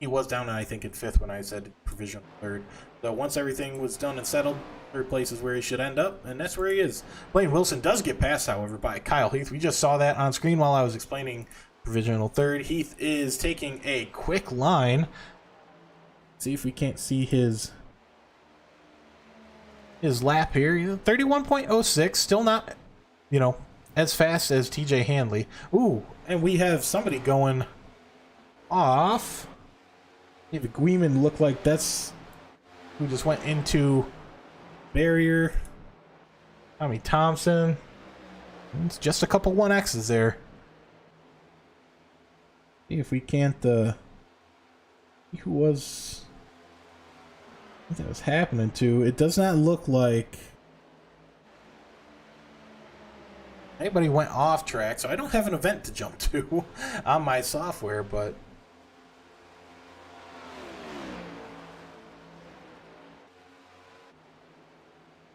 S1: he was down, I think, in fifth when I said provisional third. So once everything was done and settled, third place is where he should end up, and that's where he is. Blaine Wilson does get passed, however, by Kyle Heath. We just saw that on screen while I was explaining provisional third. Heath is taking a quick line. See if we can't see his lap here. 31.06, still not, you know, as fast as TJ Handley. Ooh, and we have somebody going off. David Guiman looked like that's who just went into barrier. Tommy Thompson. It's just a couple 1X's there. See if we can't who was what that was happening to. It does not look like anybody went off track, so I don't have an event to jump to on my software, but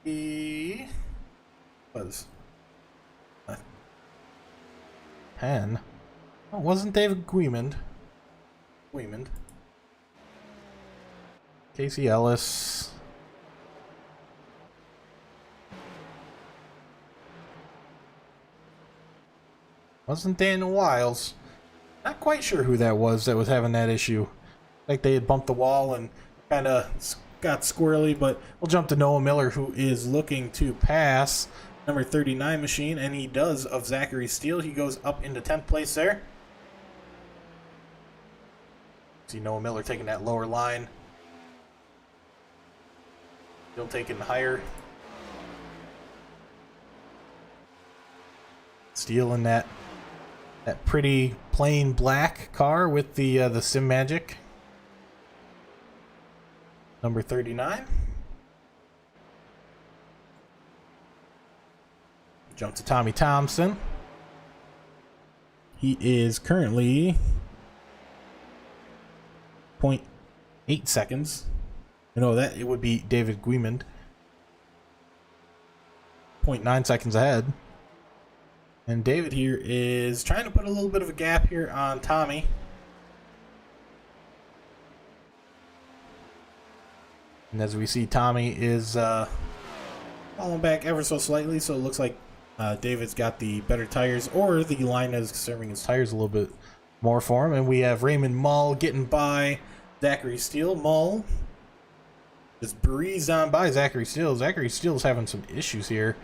S1: he was 10. Oh, it wasn't David Guimond. Casey Ellis. Wasn't Daniel Wiles. Not quite sure who that was having that issue. Like they had bumped the wall and kind of got squirrely, but we'll jump to Noah Miller, who is looking to pass number 39 machine, and he does, of Zachary Steele. He goes up into 10th place there. See Noah Miller taking that lower line. Still taking higher. Steele in that pretty plain black car with the Sim Magic. Number 39. Jump to Tommy Thompson. He is currently 0.8 seconds. You know that it would be David Guimond. 0.9 seconds ahead. And David here is trying to put a little bit of a gap here on Tommy. And as we see, Tommy is falling back ever so slightly, so it looks like David's got the better tires, or the line is serving his tires a little bit more for him. And we have Raymond Mull getting by Zachary Steele. Mull just breezed on by Zachary Steele. Zachary Steele's having some issues here.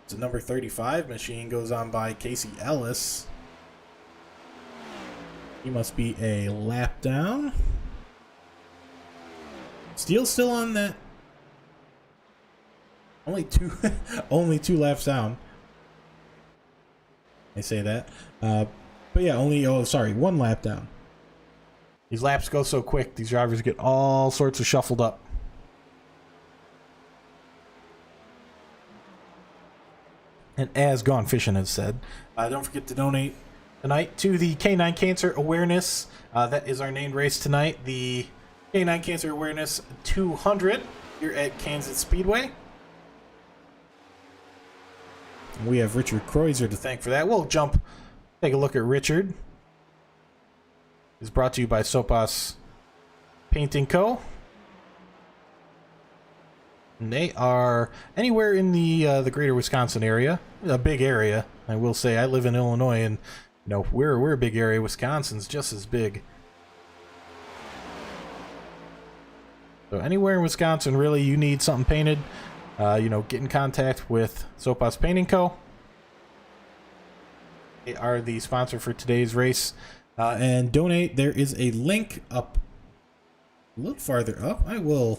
S1: The number 35 machine goes on by Casey Ellis. He must be a lap down. Steele's still on that. Only two laps down. I say that. But yeah, one lap down. These laps go so quick, these drivers get all sorts of shuffled up. And as Gone Fishing has said, don't forget to donate tonight to the Canine Cancer Awareness. That is our named race tonight. The Canine Cancer Awareness 200 here at Kansas Speedway. We have Richard Kreuzer to thank for that. We'll take a look at Richard. It's brought to you by Sopas Painting Co. And they are anywhere in the greater Wisconsin area, a big area. I will say I live in Illinois, and you know we're a big area. Wisconsin's just as big. So anywhere in Wisconsin, really, you need something painted, get in contact with Sopas Painting Co. They are the sponsor for today's race. And donate. There is a link up a little farther up. I will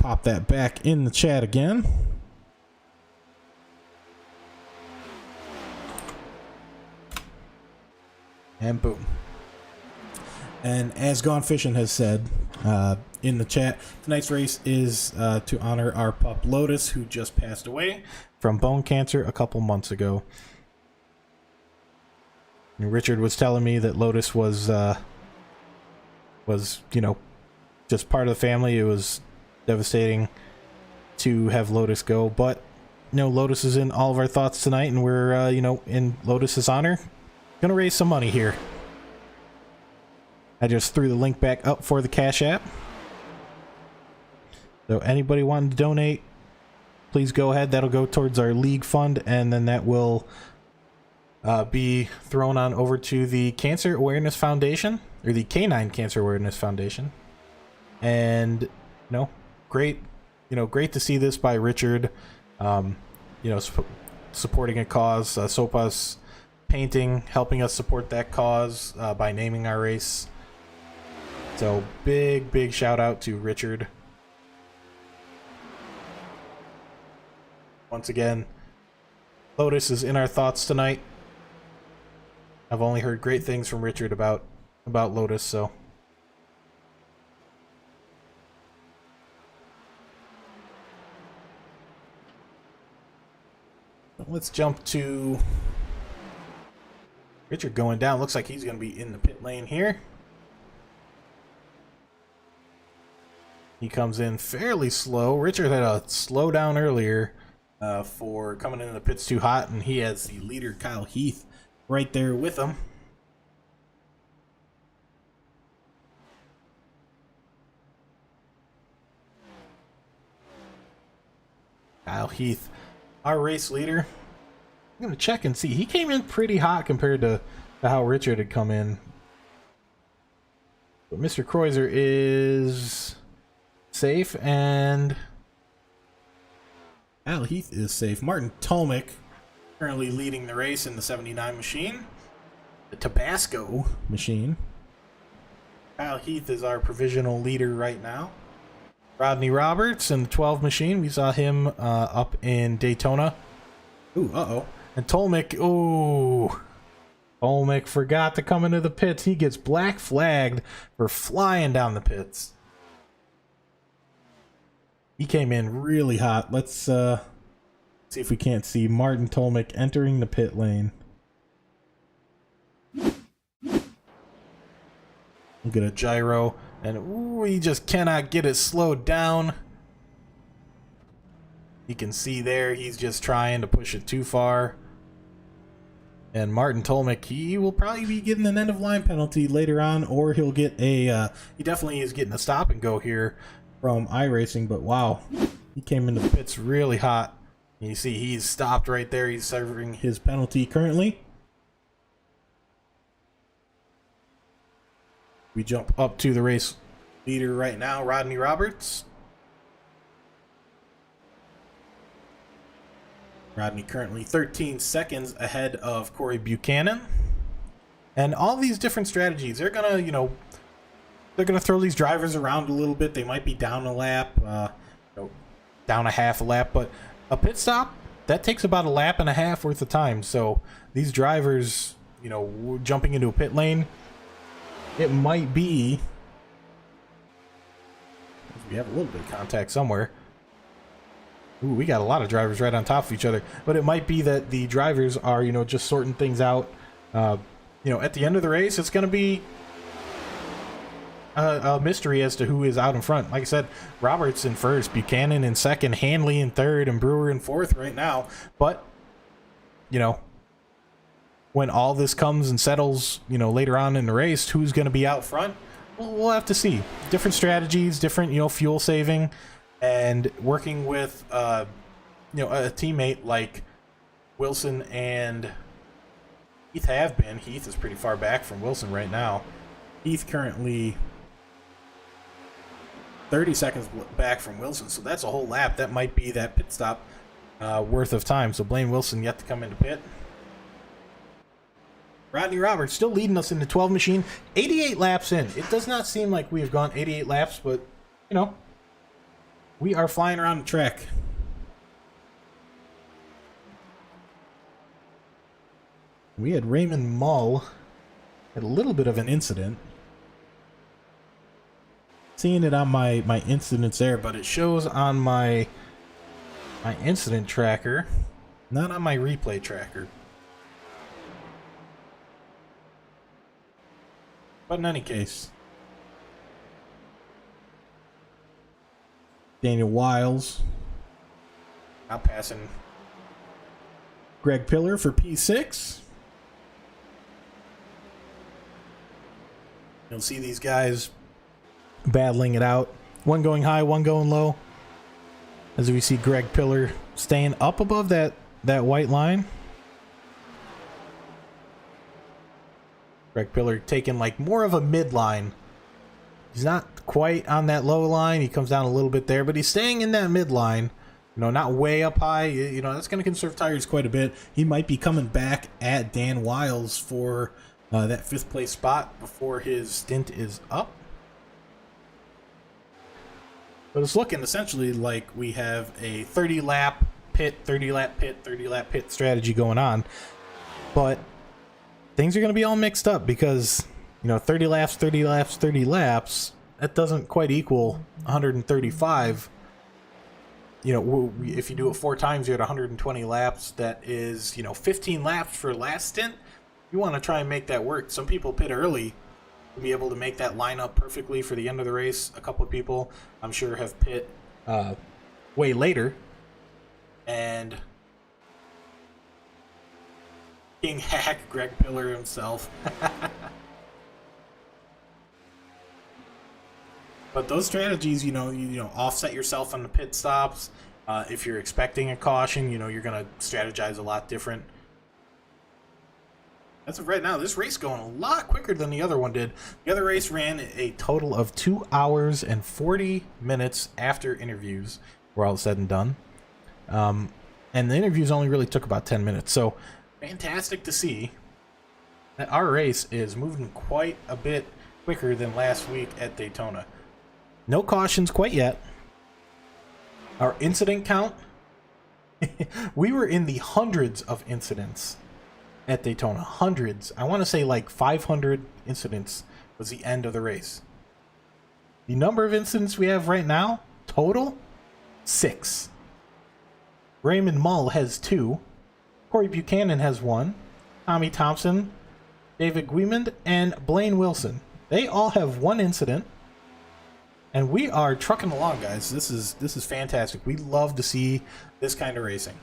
S1: pop that back in the chat again. And boom. And as Gone Fishing has said in the chat, tonight's race is to honor our pup Lotus, who just passed away from bone cancer a couple months ago. And Richard was telling me that Lotus was you know, just part of the family. It was devastating to have Lotus go, but you know, Lotus is in all of our thoughts tonight, and we're you know, in Lotus's honor, gonna raise some money here. I just threw the link back up for the Cash App. So anybody wanting to donate, please go ahead. That'll go towards our league fund, and then that will be thrown on over to the Cancer Awareness Foundation, or the Canine Cancer Awareness Foundation. And you know, great to see this by Richard. You know, supporting a cause. Sopas Painting helping us support that cause by naming our race. So big shout out to Richard. Once again, Lotus is in our thoughts tonight. I've only heard great things from Richard about Lotus, so let's jump to Richard going down. Looks like he's going to be in the pit lane here. He comes in fairly slow. Richard had a slow down earlier for coming into the pits too hot, and he has the leader Kyle Heath right there with him. Kyle Heath, our race leader. I'm going to check and see. He came in pretty hot compared to how Richard had come in. But Mr. Kreuzer is safe, and Kyle Heath is safe. Martin Tolmick currently leading the race in the 79 machine. The Tabasco machine. Kyle Heath is our provisional leader right now. Rodney Roberts in the 12 machine. We saw him up in Daytona. Ooh, uh-oh. And Tolmick, ooh. Tolmick forgot to come into the pits. He gets black flagged for flying down the pits. He came in really hot. Let's see if we can't see Martin Tolmick entering the pit lane. We'll get a gyro, and ooh, he just cannot get it slowed down. You can see there, he's just trying to push it too far. And Martin Tolmick, he will probably be getting an end-of-line penalty later on, or he'll get a, he definitely is getting a stop and go here from iRacing, but wow, he came into the pits really hot. You see he's stopped right there. He's serving his penalty currently. We jump up to the race leader right now, Rodney Roberts. Rodney currently 13 seconds ahead of Corey Buchanan. And all these different strategies, they're gonna, you know, they're gonna throw these drivers around a little bit. They might be down a lap, you know, down a half a lap, but a pit stop, that takes about a lap and a half worth of time. So these drivers, you know, jumping into a pit lane, it might be, we have a little bit of contact somewhere. Ooh, we got a lot of drivers right on top of each other, but it might be that the drivers are, you know, just sorting things out. You know, at the end of the race, it's going to be a mystery as to who is out in front. Like I said, Roberts in first, Buchanan in second, Hanley in third, and Brewer in fourth right now. But, you know, when all this comes and settles, you know, later on in the race, who's going to be out front, we'll have to see. Different strategies, different, you know, fuel saving, and working with, you know, a teammate like Wilson and Heath have been. Heath is pretty far back from Wilson right now. Heath currently 30 seconds back from Wilson, so that's a whole lap. That might be that pit stop worth of time. So Blaine Wilson yet to come into pit. Rodney Roberts still leading us in the 12 machine. 88 laps in. It does not seem like we have gone 88 laps, but, you know, We are flying around the track. We had Raymond Mull had a little bit of an incident. Seeing it on my incidents there, but it shows on my incident tracker, not on my replay tracker. But in any case, Daniel Wiles now passing Greg Pillar for P6. You'll see these guys battling it out. One going high, one going low. As we see Greg Pillar staying up above that white line. Greg Pillar taking like more of a midline. He's not quite on that low line. He comes down a little bit there, but he's staying in that midline. You know, not way up high. You know, that's going to conserve tires quite a bit. He might be coming back at Dan Wiles for that 5th place spot before his stint is up. But it's looking essentially like we have a 30-lap pit, 30-lap pit, 30-lap pit strategy going on. But things are going to be all mixed up because, you know, 30 laps, 30 laps, 30 laps, that doesn't quite equal 135. You know, if you do it 4 times, you're at 120 laps. That is, you know, 15 laps for last stint. You want to try and make that work. Some people pit early to be able to make that line up perfectly for the end of the race. A couple of people, I'm sure, have pit way later. And King Hack, Greg Pillar himself. But those strategies, you know, offset yourself on the pit stops. If you're expecting a caution, you know, you're going to strategize a lot different. As of right now, this race going a lot quicker than the other one did. The other race ran a total of 2 hours and 40 minutes after interviews were all said and done. And the interviews only really took about 10 minutes. So fantastic to see that our race is moving quite a bit quicker than last week at Daytona. No cautions quite yet. Our incident count, we were in the hundreds of incidents at Daytona. Hundreds. I want to say like 500 incidents was the end of the race. The number of incidents we have right now, total, 6. Raymond Mull has 2. Corey Buchanan has 1. Tommy Thompson, David Guimond, and Blaine Wilson. They all have 1 incident. And we are trucking along, guys. This is fantastic. We love to see this kind of racing.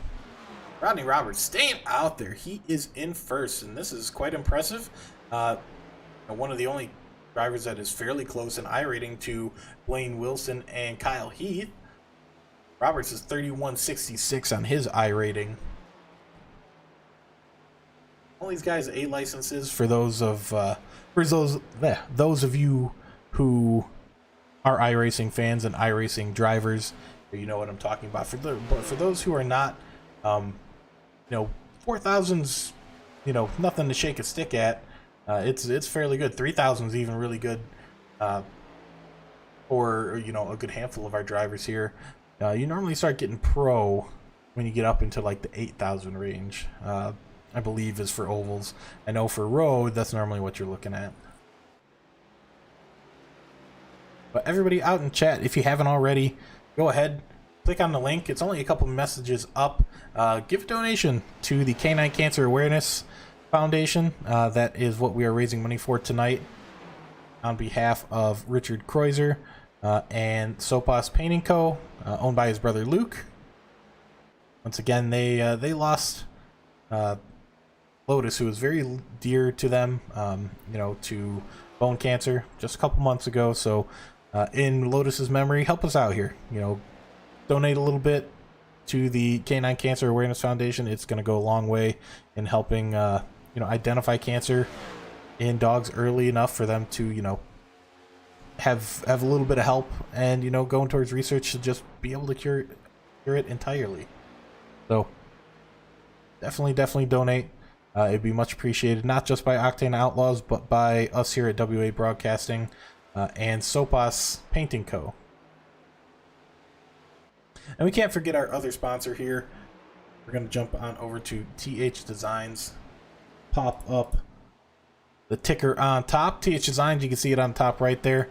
S1: Rodney Roberts staying out there. He is in first, and this is quite impressive. One of the only drivers that is fairly close in iRating to Blaine Wilson and Kyle Heath. Roberts is 31.66 on his iRating. All these guys A licenses for those of those of you who are iRacing fans and iRacing drivers. You know what I'm talking about. For those who are not, you know, 4,000's, you know, nothing to shake a stick at. It's fairly good. 3,000's even really good for, you know, a good handful of our drivers here. You normally start getting pro when you get up into like the 8,000 range. I believe is for ovals. I know for road, that's normally what you're looking at. But everybody out in chat, if you haven't already, go ahead, click on the link. It's only a couple messages up. Give a donation to the Canine Cancer Awareness Foundation. That is what we are raising money for tonight on behalf of Richard Kreuzer and Sopas Painting Co., owned by his brother Luke. Once again, they lost Lotus, who was very dear to them, you know, to bone cancer just a couple months ago. So in Lotus's memory, help us out here. You know, donate a little bit to the Canine Cancer Awareness Foundation. It's going to go a long way in helping, you know, identify cancer in dogs early enough for them to, you know, have a little bit of help and, you know, going towards research to just be able to cure it entirely. So definitely donate. It'd be much appreciated, not just by Octane Outlaws, but by us here at WA Broadcasting and Sopas Painting Co. And we can't forget our other sponsor here. We're going to jump on over to TH Designs. Pop up the ticker on top. TH Designs, you can see it on top right there.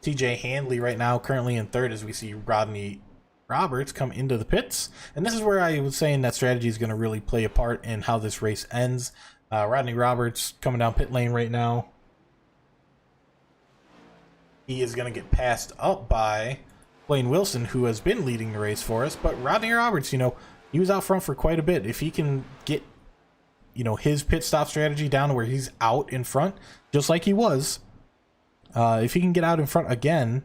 S1: TJ Handley right now currently in third as we see Rodney Roberts come into the pits. And this is where I was saying that strategy is going to really play a part in how this race ends. Rodney Roberts coming down pit lane right now. He is going to get passed up by Blaine Wilson, who has been leading the race for us. But Rodney Roberts, you know, he was out front for quite a bit. If he can get, you know, his pit stop strategy down to where he's out in front, just like he was, if he can get out in front again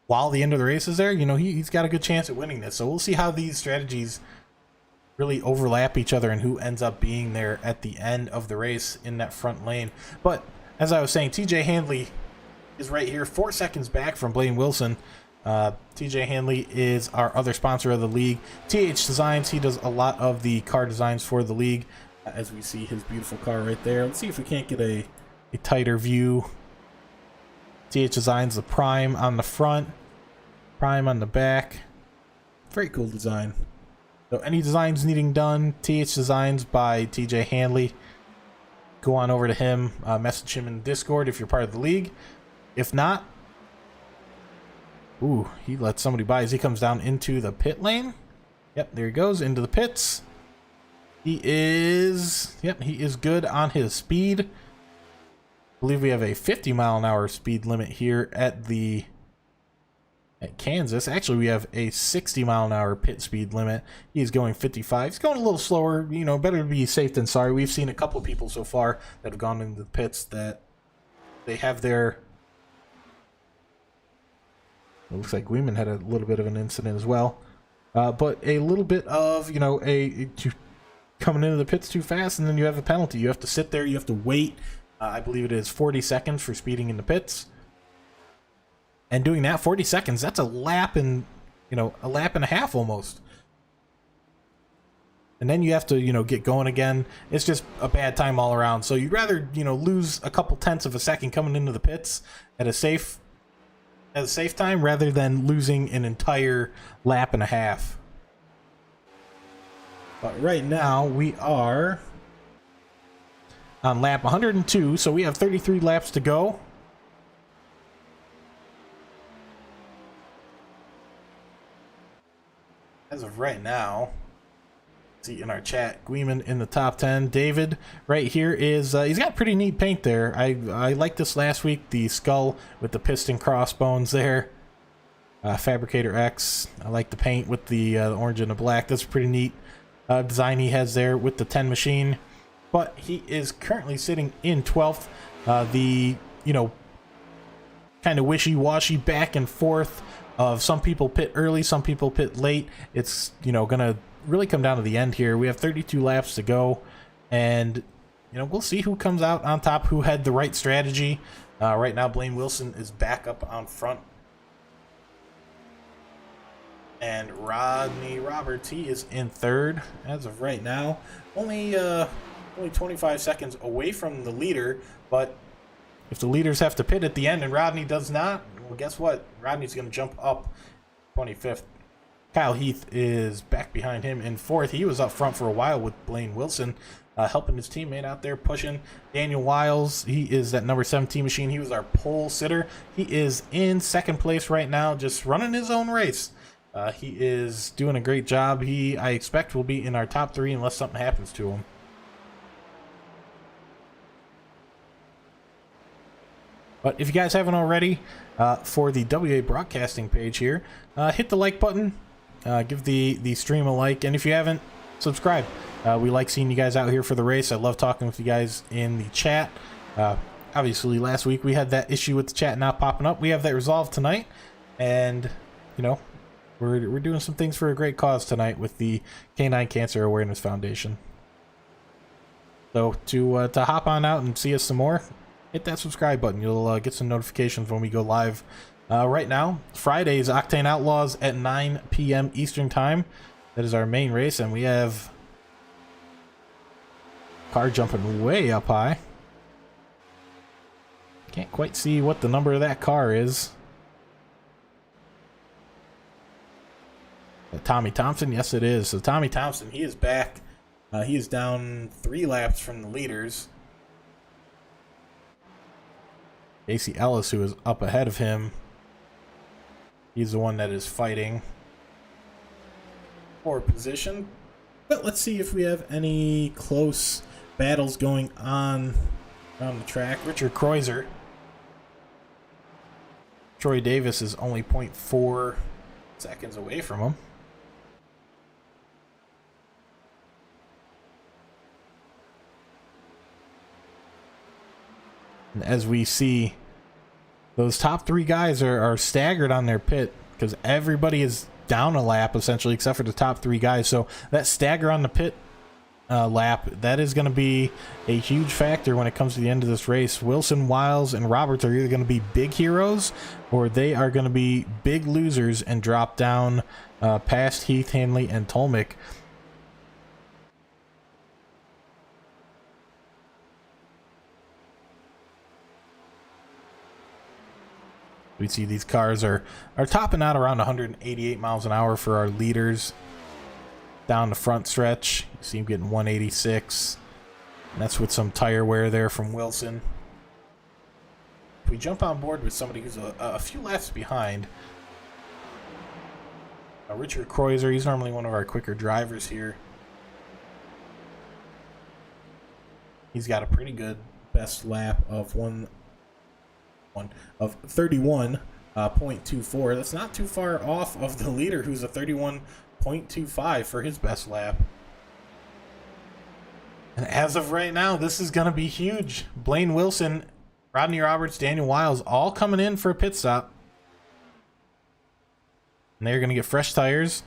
S1: while the end of the race is there, you know, he's got a good chance at winning this. So we'll see how these strategies really overlap each other and who ends up being there at the end of the race in that front lane. But as I was saying, TJ Handley is right here, 4 seconds back from Blaine Wilson. TJ Handley is our other sponsor of the league. TH Designs, he does a lot of the car designs for the league, as we see his beautiful car right there. Let's see if we can't get a tighter view. TH Designs, the Prime on the front, Prime on the back. Very cool design. So any designs needing done, TH Designs by TJ Handley. Go on over to him, message him in Discord if you're part of the league. If not, ooh, he lets somebody by as he comes down into the pit lane. Yep, there he goes, into the pits. He is, yep, he is good on his speed. I believe we have a 50-mile-an-hour speed limit here at Kansas. Actually, we have a 60-mile-an-hour pit speed limit. He's going 55. He's going a little slower. You know, better to be safe than sorry. We've seen a couple people so far that have gone into the pits that they have their... It looks like Guiman had a little bit of an incident as well. But a little bit of, you know, coming into the pits too fast, and then you have a penalty. You have to sit there. You have to wait. I believe it is 40 seconds for speeding in the pits. And doing that 40 seconds, that's a lap and, you know, a lap and a half almost. And then you have to, you know, get going again. It's just a bad time all around. So you'd rather, you know, lose a couple tenths of a second coming into the pits at a safe time rather than losing an entire lap and a half. But right now we are on lap 102, so we have 33 laps to go. As of right now, see in our chat, Guiman in the top 10. David right here is, he's got pretty neat paint there. I liked this last week, the skull with the piston crossbones there. Fabricator X, I like the paint with the orange and the black. That's a pretty neat design he has there with the 10 machine. But he is currently sitting in 12th. The, you know, kind of wishy-washy back and forth of some people pit early, some people pit late. It's, you know, gonna really come down to the end here. We have 32 laps to go, and, you know, we'll see who comes out on top, who had the right strategy. Right now, Blaine Wilson is back up on front. And Rodney Roberts, he is in third as of right now. Only 25 seconds away from the leader, but if the leaders have to pit at the end and Rodney does not, well, guess what? Rodney's going to jump up 25th. Kyle Heath is back behind him in fourth. He was up front for a while with Blaine Wilson, helping his teammate out there, pushing. Daniel Wiles, he is that number 17 machine. He was our pole sitter. He is in second place right now, just running his own race. He is doing a great job. He, I expect, will be in our top 3 unless something happens to him. But if you guys haven't already, for the WA Broadcasting page here, hit the like button, give the stream a like, and if you haven't, subscribe. We like seeing you guys out here for the race. I love talking with you guys in the chat. Obviously, last week we had that issue with the chat not popping up. We have that resolved tonight, and, you know, we're doing some things for a great cause tonight with the Canine Cancer Awareness Foundation. So to hop on out and see us some more, hit that subscribe button. You'll get some notifications when we go live. Right now, Fridays, Octane Outlaws at 9 p.m. Eastern Time. That is our main race, and we have car jumping way up high. Can't quite see what the number of that car is. Tommy Thompson, yes it is. So Tommy Thompson, he is back. He is down 3 laps from the leaders. Casey Ellis, who is up ahead of him, he's the one that is fighting for position. But let's see if we have any close battles going on around the track. Richard Kreuzer. Troy Davis is only 0.4 seconds away from him. And as we see, those top 3 guys are staggered on their pit because everybody is down a lap essentially except for the top 3 guys. So that stagger on the pit lap, that is going to be a huge factor when it comes to the end of this race. Wilson, Wiles, and Roberts are either going to be big heroes or they are going to be big losers and drop down past Heath, Hanley, and Tolmick. We see these cars are topping out around 188 miles an hour for our leaders. Down the front stretch, you see him getting 186. And that's with some tire wear there from Wilson. If we jump on board with somebody who's a few laps behind, Richard Kreuzer, he's normally one of our quicker drivers here. He's got a pretty good best lap of 31.24. That's not too far off of the leader, who's a 31.25 for his best lap. And as of right now, this is going to be huge. Blaine Wilson, Rodney Roberts, Daniel Wiles, all coming in for a pit stop. And they're going to get fresh tires.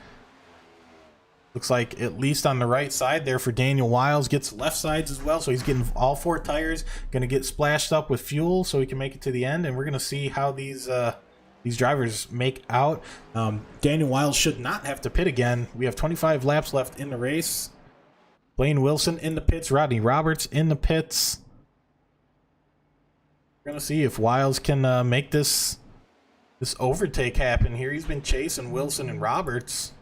S1: Looks like at least on the right side there for Daniel Wiles, gets left sides as well. So he's getting all 4 tires, going to get splashed up with fuel so he can make it to the end. And we're going to see how these drivers make out. Daniel Wiles should not have to pit again. We have 25 laps left in the race. Blaine Wilson in the pits, Rodney Roberts in the pits. We're going to see if Wiles can make this overtake happen here. He's been chasing Wilson and Roberts.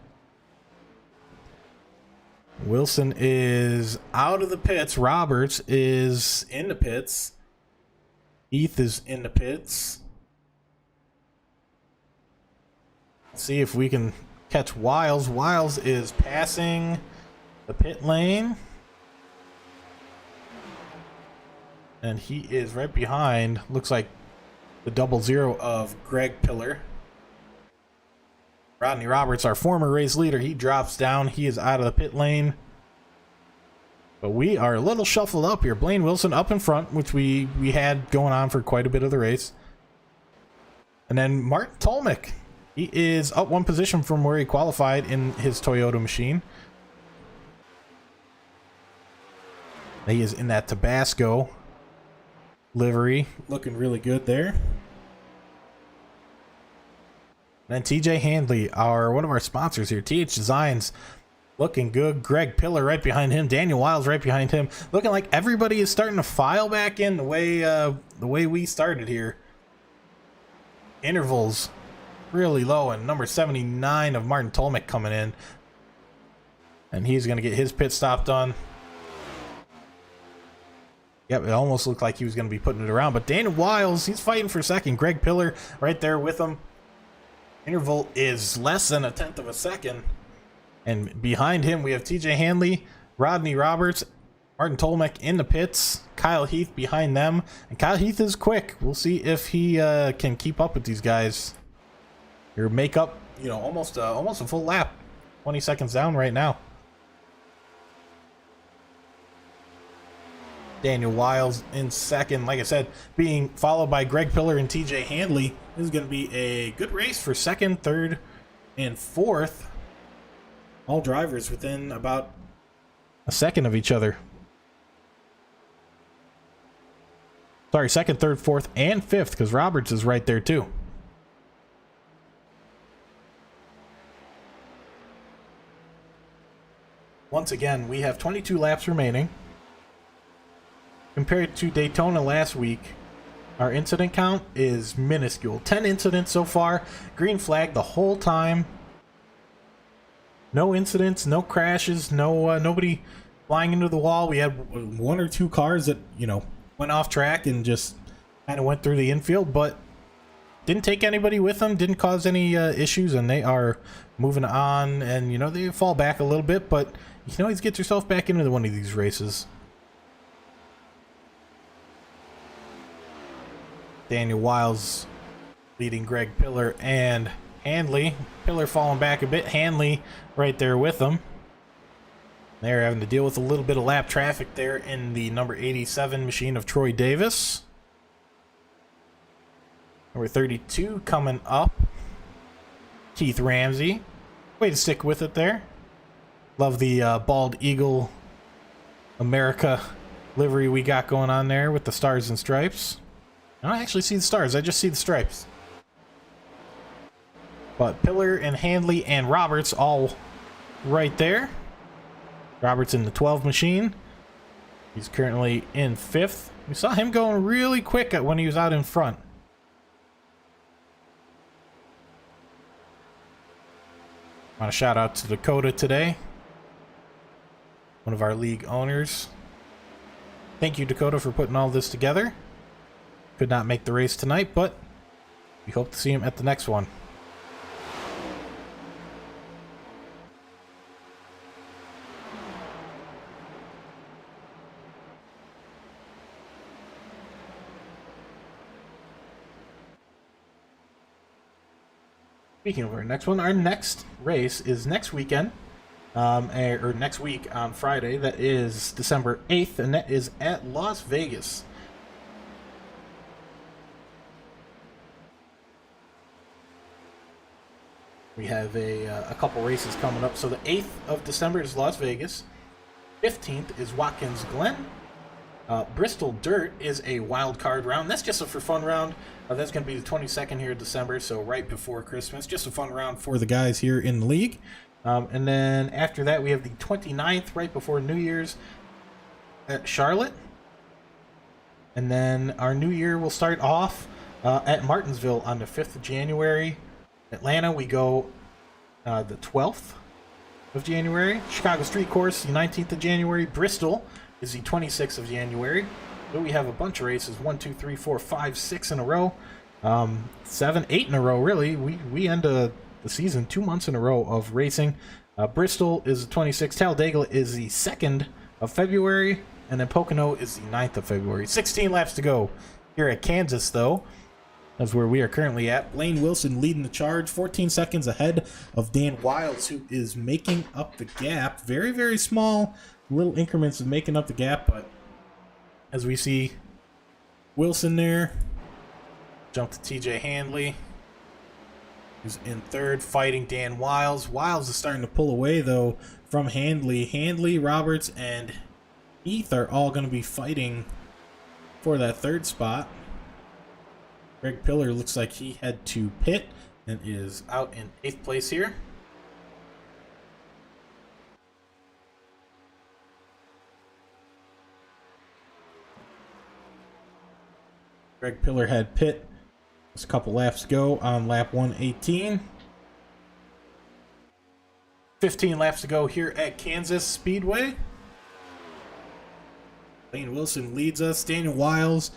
S1: Wilson is out of the pits. Roberts is in the pits. Heath is in the pits. Let's see if we can catch Wiles. Wiles is passing the pit lane. And he is right behind, looks like the 00 of Greg Pillar. Rodney Roberts, our former race leader, he drops down. He is out of the pit lane. But we are a little shuffled up here. Blaine Wilson up in front, which we had going on for quite a bit of the race. And then Martin Tolmick. He is up 1 position from where he qualified in his Toyota machine. He is in that Tabasco livery. Looking really good there. And then TJ Handley, one of our sponsors here, TH Designs, looking good. Greg Pillar right behind him. Daniel Wiles right behind him. Looking like everybody is starting to file back in the way we started here. Intervals really low, and number 79 of Martin Tolmick coming in. And he's going to get his pit stop done. Yep, it almost looked like he was going to be putting it around. But Daniel Wiles, he's fighting for second. Greg Pillar right there with him. Interval is less than 1/10 of a second. And behind him, we have TJ Handley, Rodney Roberts, Martin Tolmick in the pits, Kyle Heath behind them. And Kyle Heath is quick. We'll see if he can keep up with these guys. Your makeup, almost a full lap. 20 seconds down right now. Daniel Wiles in second, like I said, being followed by Greg Pillar and TJ Handley. This is going to be a good race for second, third, and fourth. All drivers within about a second of each other. Sorry, second, third, fourth, and fifth, because Roberts is right there too. Once again, we have 22 laps remaining. Compared to Daytona last week, our incident count is minuscule. 10 incidents so far. Green flag the whole time. no incidents, no crashes, no nobody flying into the wall. We had one or two cars that, you know, went off track and just kind of went through the infield, but didn't take anybody with them, didn't cause any issues, and they are moving on. And, you know, they fall back a little bit, but you can always get yourself back into one of these races. Daniel Wiles leading Greg Pillar and Handley. Pillar falling back a bit, Handley right there with them. They're having to deal with a little bit of lap traffic there in the number 87 machine of Troy Davis. Number 32 coming up, Keith Ramsey. Way to stick with it there. Love the Bald Eagle America livery we got going on there with the stars and stripes. I don't actually see the stars, I just see the stripes. But Pillar and Handley and Roberts all right there. Roberts in the 12 machine. He's currently in 5th. We saw him going really quick when he was out in front. I want to shout out to Dakota today, one of our league owners. Thank you, Dakota, for putting all this together. Could not make the race tonight, but we hope to see him at the next one. Speaking of our next one, our next race is next weekend, or next week on Friday. That is December 8th, and that is at Las Vegas. We have a couple races coming up. So the 8th of December is Las Vegas. 15th is Watkins Glen. Bristol Dirt is a wild card round. That's just a for fun round. That's going to be the 22nd here in December, so right before Christmas. Just a fun round for the guys here in the league. And then after that, we have the 29th, right before New Year's, at Charlotte. And then our new year will start off at Martinsville on the 5th of January. Atlanta, we go the 12th of January. Chicago Street Course, the 19th of January. Bristol is the 26th of January. So we have a bunch of races, 1, 2, 3, 4, 5, 6 in a row, 7, 8 in a row, really. We end the season 2 months in a row of racing. Bristol is the 26th, Talladega is the 2nd of February, and then Pocono is the 9th of February. 16 laps to go here at Kansas, though. That's where we are currently at. Blaine Wilson leading the charge, 14 seconds ahead of Dan Wiles, who is making up the gap. Very, very small little increments of making up the gap, but as we see Wilson there, jump to TJ Handley, who's in 3rd, fighting Dan Wiles. Wiles is starting to pull away, though, from Handley. Handley, Roberts, and Heath are all going to be fighting for that 3rd spot. Greg Pillar looks like he had to pit and is out in 8th place here. Greg Pillar had pit. Just a couple laps to go on lap 118. 15 laps to go here at Kansas Speedway. Blaine Wilson leads us. Daniel Wiles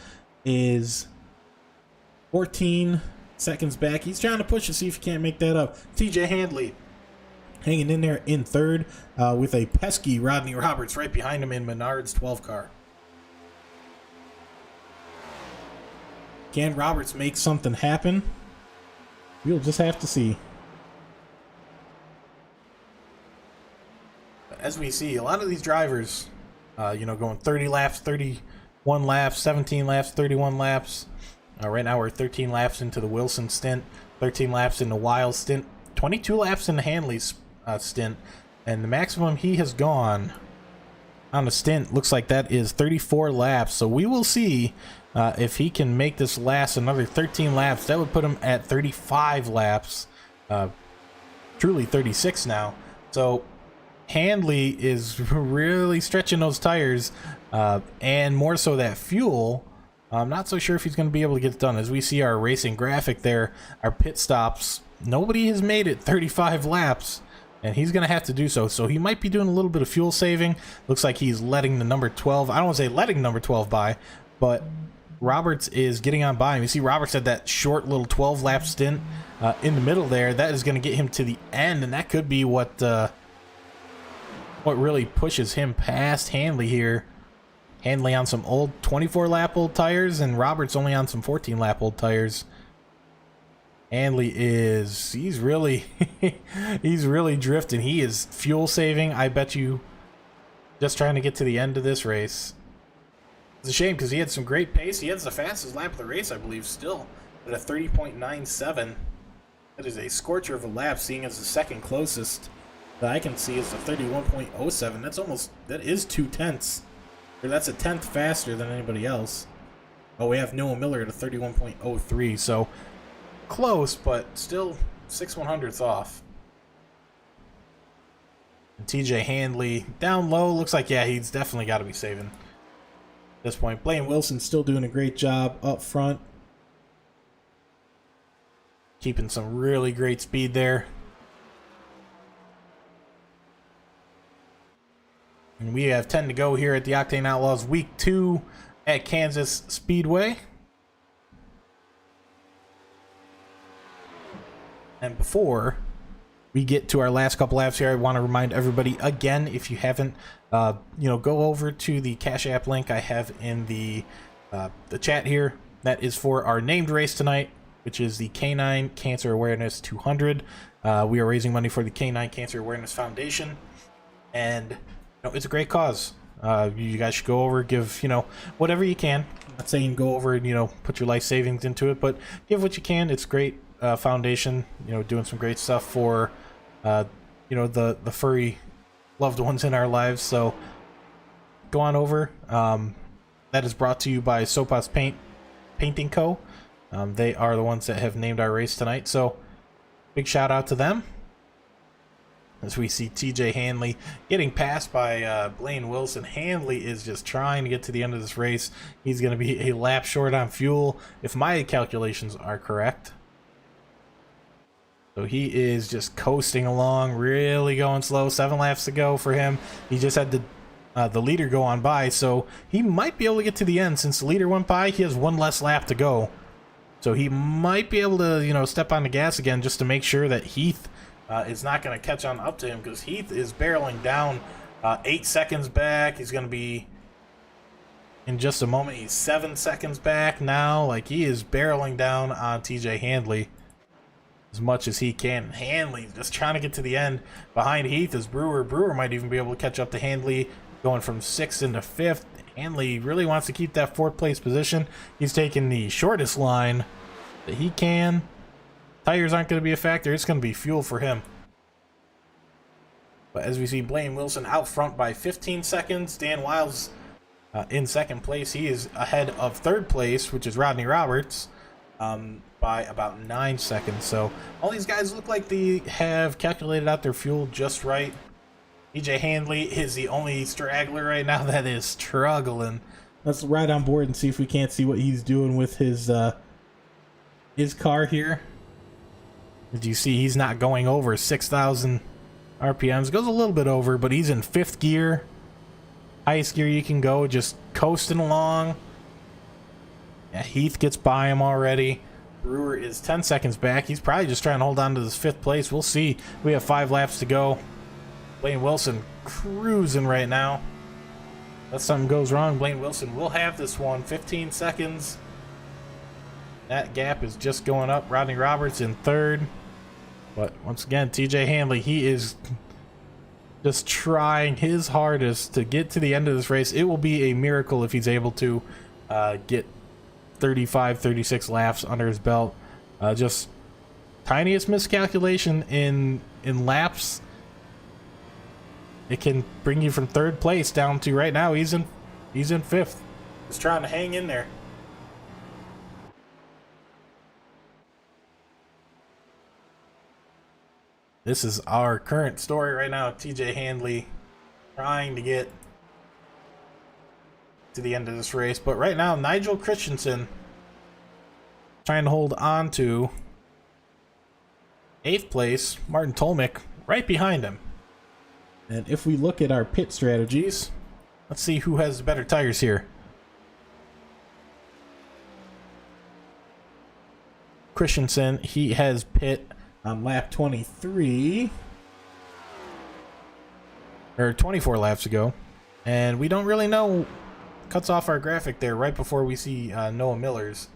S1: is 14 seconds back. He's trying to push to see if he can't make that up. TJ Handley hanging in there in 3rd with a pesky Rodney Roberts right behind him in Menard's 12 car. Can Roberts make something happen? We'll just have to see. As we see, a lot of these drivers, going 30 laps, 31 laps, 17 laps, 31 laps. Right now we're 13 laps into the Wilson stint, 13 laps in the Wiles stint, 22 laps in the Handley's stint, and the maximum he has gone on the stint looks like that is 34 laps. So we will see if he can make this last another 13 laps. That would put him at 35 laps, truly 36 now. So Handley is really stretching those tires, and more so that fuel. I'm not so sure if he's going to be able to get it done. As we see our racing graphic there, our pit stops, nobody has made it 35 laps and he's going to have to do so. So he might be doing a little bit of fuel saving. Looks like he's letting the number 12, I don't want to say letting number 12 by, but Roberts is getting on by him. You see Roberts had that short little 12 lap stint in the middle there. That is going to get him to the end, and that could be what really pushes him past Handley here. Handley on some old 24 lap old tires, and Roberts only on some 14 lap old tires. Handley he's really he's really drifting. He is fuel saving, I bet you, just trying to get to the end of this race. It's a shame because he had some great pace. He has the fastest lap of the race, I believe, still at a 30.97. That is a scorcher of a lap, seeing as the second closest that I can see is the 31.07. That is 2/10. Or that's a tenth faster than anybody else. Oh, we have Noah Miller at a 31.03, so close, but still 6/100ths off. And TJ Handley down low. Looks like, yeah, he's definitely got to be saving at this point. Blaine Wilson's still doing a great job up front, keeping some really great speed there. And we have 10 to go here at the Octane Outlaws Week 2 at Kansas Speedway. And before we get to our last couple laps here, I want to remind everybody again, if you haven't, go over to the Cash App link I have in the chat here. That is for our named race tonight, which is the Canine Cancer Awareness 200. We are raising money for the Canine Cancer Awareness Foundation, and it's a great cause. You guys should go over, give whatever you can. I'm not saying go over and put your life savings into it, but give what you can. It's great. Foundation, doing some great stuff for the furry loved ones in our lives. So go on over. That is brought to you by Sopas Painting Co. They are the ones that have named our race tonight, so big shout out to them. As we see TJ Handley getting passed by Blaine Wilson. Handley is just trying to get to the end of this race. He's going to be a lap short on fuel, if my calculations are correct. So he is just coasting along, really going slow. 7 laps to go for him. He just had the leader go on by, so he might be able to get to the end. Since the leader went by, he has 1 less lap to go. So he might be able to, step on the gas again just to make sure that Heath is not going to catch on up to him, because Heath is barreling down 8 seconds back. He's going to be, in just a moment, he's 7 seconds back now. Like, he is barreling down on TJ Handley as much as he can. Handley just trying to get to the end. Behind Heath is Brewer. Brewer might even be able to catch up to Handley, going from 6th into 5th. Handley really wants to keep that 4th place position. He's taking the shortest line that he can. Tires aren't going to be a factor. It's going to be fuel for him. But as we see Blaine Wilson out front by 15 seconds. Dan Wiles in 2nd place. He is ahead of 3rd place, which is Rodney Roberts, by about 9 seconds. So all these guys look like they have calculated out their fuel just right. TJ Handley is the only straggler right now that is struggling. Let's ride on board and see if we can't see what he's doing with his car here. As you see, he's not going over 6,000 RPMs. Goes a little bit over, but he's in 5th gear. Highest gear you can go, just coasting along. Yeah, Heath gets by him already. Brewer is 10 seconds back. He's probably just trying to hold on to this 5th place. We'll see. We have 5 laps to go. Blaine Wilson cruising right now. Unless something goes wrong, Blaine Wilson will have this one. 15 seconds. That gap is just going up. Rodney Roberts in 3rd. But once again, TJ Handley, he is just trying his hardest to get to the end of this race. It will be a miracle if he's able to get 35, 36 laps under his belt. Just tiniest miscalculation in laps, it can bring you from 3rd place down to, right now he's in 5th. He's trying to hang in there. This is our current story right now. TJ Handley trying to get to the end of this race. But right now, Nigel Christensen trying to hold on to 8th place. Martin Tolmick right behind him. And if we look at our pit strategies, let's see who has better tires here. Christensen, he has pit on lap 23, or 24 laps ago, and we don't really know. Cuts off our graphic there right before we see Noah Miller's,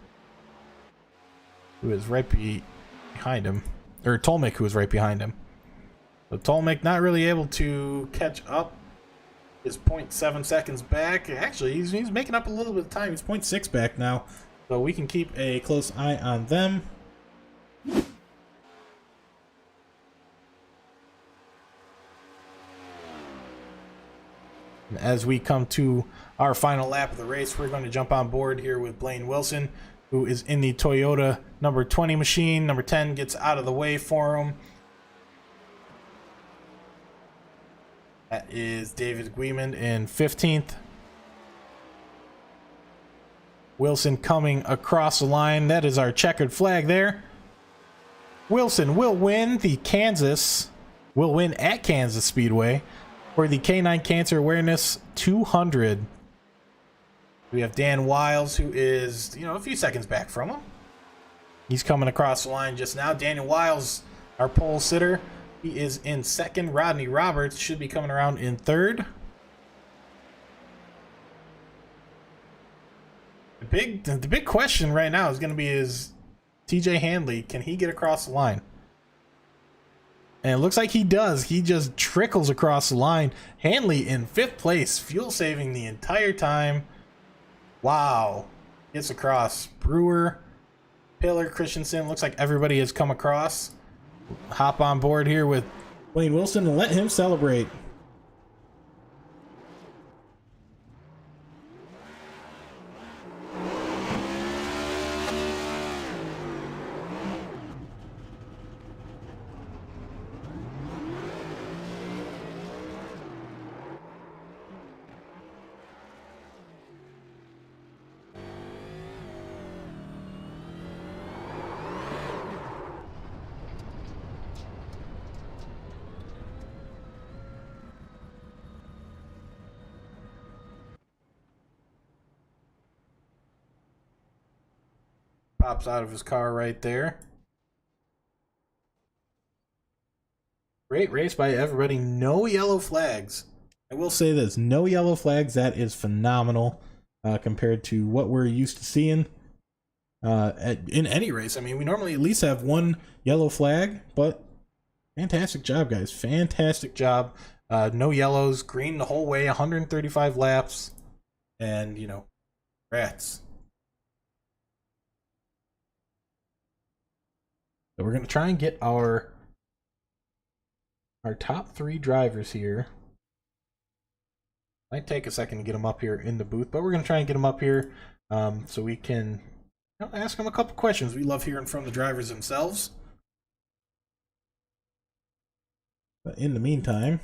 S1: who is right behind him, or Tolmik, who is right behind him. So Tolmik not really able to catch up. Is 0.7 seconds back. Actually, he's making up a little bit of time. He's 0.6 back now. So we can keep a close eye on them. And as we come to our final lap of the race, we're going to jump on board here with Blaine Wilson, who is in the Toyota number 20 machine. Number 10 gets out of the way for him. That is David Guimond in 15th. Wilson coming across the line. That is our checkered flag there. Wilson will win at Kansas Speedway for the K9 Cancer Awareness 200. We have Dan Wiles, who is, a few seconds back from him. He's coming across the line just now. Daniel Wiles, our pole sitter, he is in second. Rodney Roberts should be coming around in third. The big question right now is going to be, is TJ Handley, can he get across the line? And it looks like he does. He just trickles across the line. Handley in 5th place, fuel saving the entire time. Wow. Gets across. Brewer, Pillar, Christensen. Looks like everybody has come across. Hop on board here with Blaine Wilson and let him celebrate. Pops out of his car right there. Great race by everybody. No yellow flags. I will say this, no yellow flags. That is phenomenal compared to what we're used to seeing in any race. I mean, we normally at least have one yellow flag, but fantastic job, guys. Fantastic job. No yellows, green the whole way, 135 laps, and, rats. So we're going to try and get our top 3 drivers here. Might take a second to get them up here in the booth, but we're going to try and get them up here so we can ask them a couple questions. We love hearing from the drivers themselves. But in the meantime,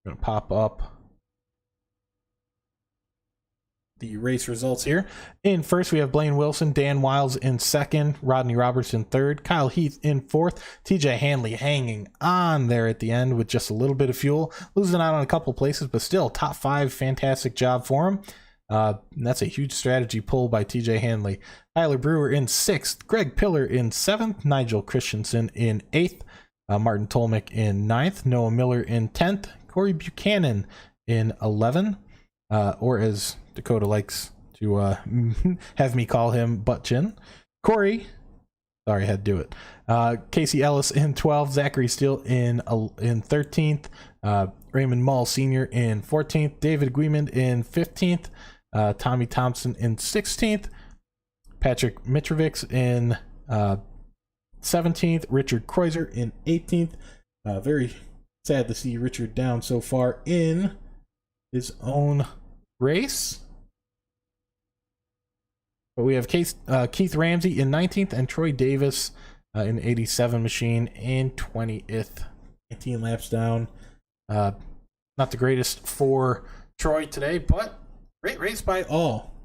S1: I'm going to pop up the race results here. In first, we have Blaine Wilson, Dan Wiles in second, Rodney Roberts in third, Kyle Heath in fourth, TJ Handley hanging on there at the end with just a little bit of fuel, losing out on a couple places, but still top 5. Fantastic job for him. And that's a huge strategy pull by TJ Handley. Tyler Brewer in 6th, Greg Pillar in 7th, Nigel Christensen in 8th, Martin Tolmik in 9th, Noah Miller in 10th, Corey Buchanan in 11th, or as Dakota likes to have me call him Butt Chin. Corey, sorry, I had to do it. Casey Ellis in 12th, Zachary Steele in 13th, Raymond Mull Sr. in 14th, David Guimond in 15th, Tommy Thompson in 16th, Patrick Mitrovic in 17th, Richard Kreuzer in 18th. Very sad to see Richard down so far in his own race. But we have Keith Ramsey in 19th and Troy Davis in 87 machine in 20th. 19 laps down. Not the greatest for Troy today, but great race by all.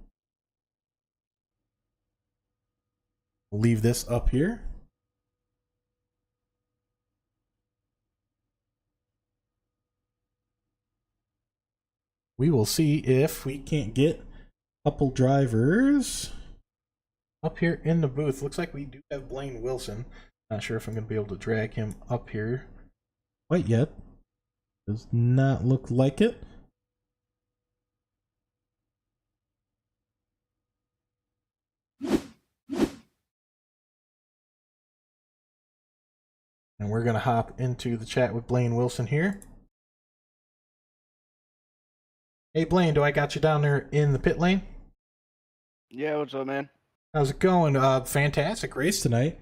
S1: We'll leave this up here. we will see if we can't get a couple drivers up here in the booth. Looks like we do have Blaine Wilson. Not sure if I'm going to be able to drag him up here quite yet. Does not look like it. And we're going to hop into the chat with Blaine Wilson here. Hey, Blaine, do I got you down there in the pit lane?
S2: Yeah, what's up, man?
S1: How's it going? Fantastic race tonight.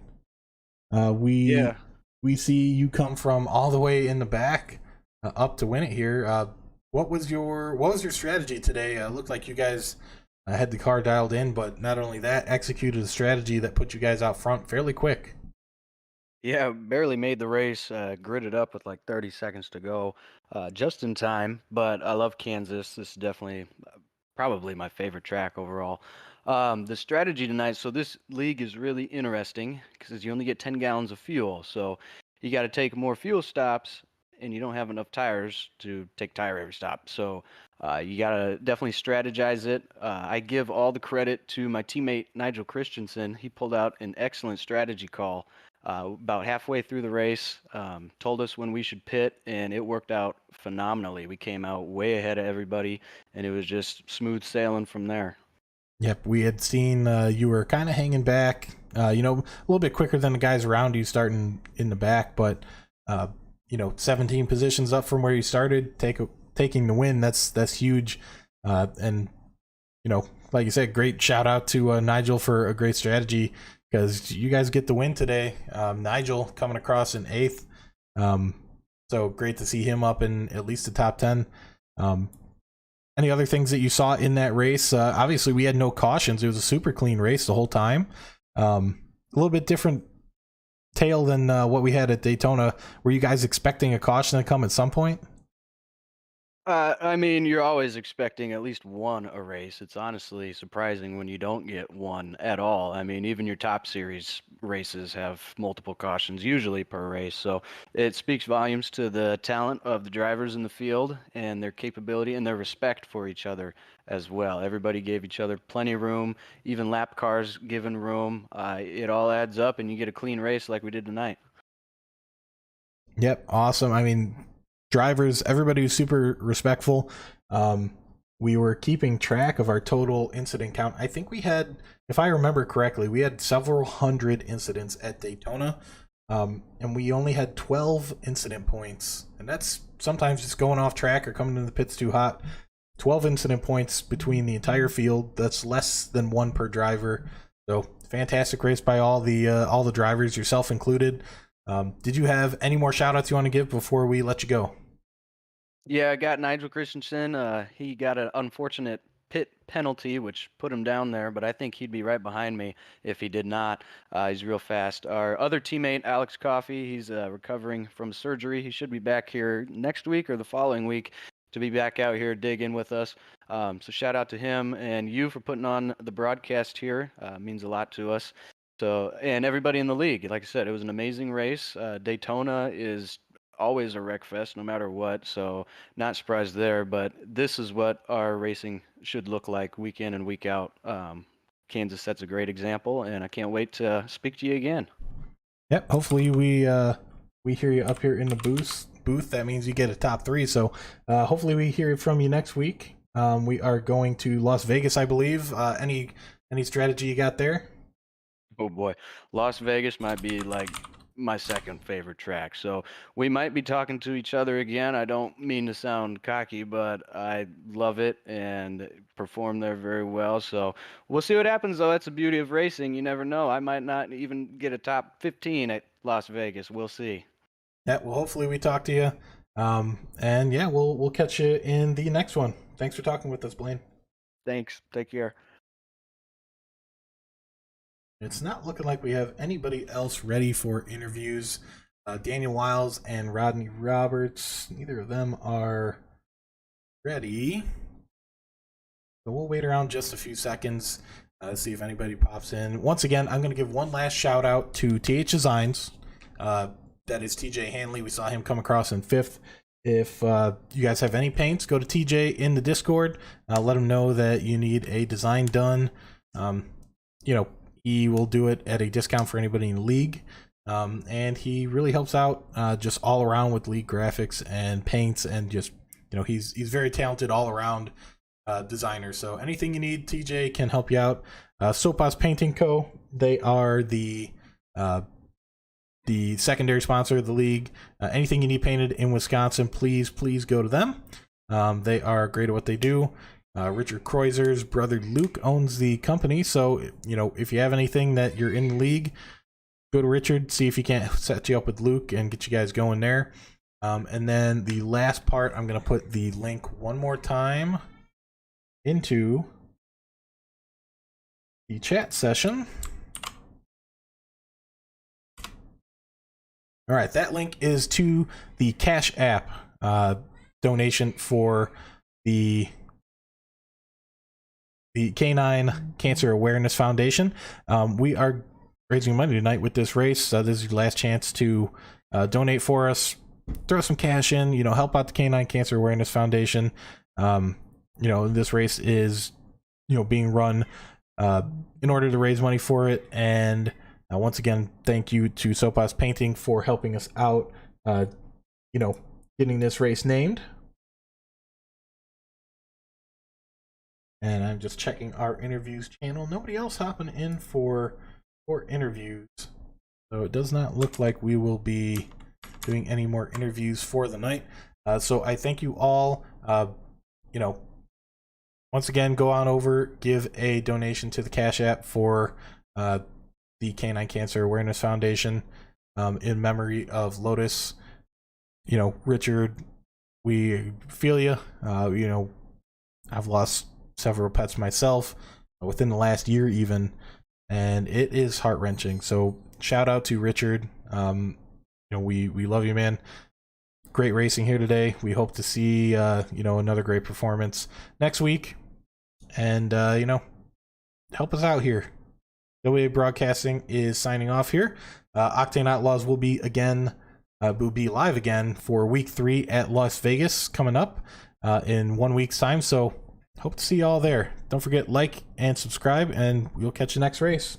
S1: We see you come from all the way in the back up to win it here. What was your strategy today? Looked like you guys had the car dialed in, but not only that, executed a strategy that put you guys out front fairly quick.
S2: Yeah, barely made the race, gridded up with like 30 seconds to go, just in time. But I love Kansas. This is definitely probably my favorite track overall. The strategy tonight, so this league is really interesting because you only get 10 gallons of fuel. So you got to take more fuel stops, and you don't have enough tires to take tire every stop. So you got to definitely strategize it. I give all the credit to my teammate Nigel Christensen. He pulled out an excellent strategy call about halfway through the race, told us when we should pit, and it worked out phenomenally. We came out way ahead of everybody, and it was just smooth sailing from there.
S1: Yep, we had seen you were kind of hanging back, a little bit quicker than the guys around you starting in the back, but 17 positions up from where you started, taking the win. That's huge, and like you said, great shout out to Nigel for a great strategy because you guys get the win today. Nigel coming across in 8th, so great to see him up in at least the top 10. Any other things that you saw in that race? Obviously, we had no cautions. It was a super clean race the whole time. A little bit different tale than what we had at Daytona. Were you guys expecting a caution to come at some point?
S2: I mean, you're always expecting at least one a race. It's honestly surprising when you don't get one at all. I mean, even your top series races have multiple cautions usually per race. So it speaks volumes to the talent of the drivers in the field and their capability and their respect for each other as well. Everybody gave each other plenty of room, even lap cars given room. It all adds up and you get a clean race like we did tonight.
S1: Yep, awesome. I mean, drivers, everybody was super respectful. We were keeping track of our total incident count. I think we had, if I remember correctly, we had several hundred incidents at Daytona, and we only had 12 incident points. And that's sometimes just going off track or coming into the pits too hot. 12 incident points between the entire field. That's less than one per driver. So fantastic race by all the drivers, yourself included. Did you have any more shout outs you want to give before we let you go?
S2: Yeah, I got Nigel Christensen. He got an unfortunate pit penalty, which put him down there, but I think he'd be right behind me if he did not. He's real fast. Our other teammate, Alex Coffey, he's recovering from surgery. He should be back here next week or the following week to be back out here digging with us. So shout out to him and you for putting on the broadcast here. Means a lot to us. So, and everybody in the league, like I said, it was an amazing race. Daytona is always a wreck fest no matter what, so not surprised there, but this is what our racing should look like week in and week out. Kansas sets a great example, and I can't wait to speak to you again.
S1: Yep, hopefully we hear you up here in the booth. That means you get a top 3, so hopefully we hear from you next week. We are going to Las Vegas, I believe. Any strategy you got there?
S2: Oh boy, Las Vegas might be like my second favorite track. So we might be talking to each other again. I don't mean to sound cocky, but I love it and perform there very well. So we'll see what happens, though. That's the beauty of racing. You never know. I might not even get a top 15 at Las Vegas. We'll see.
S1: Yeah, well, hopefully we talk to you. And yeah, we'll catch you in the next one. Thanks for talking with us, Blaine.
S2: Thanks. Take care.
S1: It's not looking like we have anybody else ready for interviews. Daniel Wiles and Rodney Roberts, neither of them are ready. So we'll wait around just a few seconds, see if anybody pops in. Once again, I'm going to give one last shout out to TH Designs. That is TJ Hanley. We saw him come across in 5th If you guys have any paints, go to TJ in the Discord. Let him know that you need a design done. You know, he will do it at a discount for anybody in the league. And he really helps out just all around with league graphics and paints, and just, you know, he's very talented all around designer. So anything you need, TJ can help you out. Sopas Painting Co. They are the secondary sponsor of the league. Anything you need painted in Wisconsin, please go to them. They are great at what they do. Richard Kreuser's brother Luke owns the company, so you know, if you have anything that you're in the league, go to Richard, see if he can't set you up with Luke and get you guys going there. And then the last part, I'm going to put the link one more time into the chat session. All right, that link is to the Cash App donation for the Canine Cancer Awareness Foundation. We are raising money tonight with this race. This is your last chance to donate for us. Throw some cash in, you know, help out the Canine Cancer Awareness Foundation. You know, this race is, you know, being run in order to raise money for it. And once again, thank you to Sopas Painting for helping us out, you know, getting this race named. And I'm just checking our interviews channel. Nobody else hopping in for interviews, so it does not look like we will be doing any more interviews for the night. So I thank you all. You know, once again, go on over, give a donation to the Cash App for the Canine Cancer Awareness Foundation, in memory of Lotus. You know, Richard, we feel you. You know, I've lost several pets myself within the last year even, and it is heart-wrenching. So shout out to Richard. You know, we love you, man. Great racing here today. We hope to see you know, another great performance next week, and you know, help us out here. WA Broadcasting is signing off here. Octane Outlaws will be live again for week 3 at Las Vegas coming up in 1 week's time. So hope to see y'all there. Don't forget, like and subscribe, and we'll catch you next race.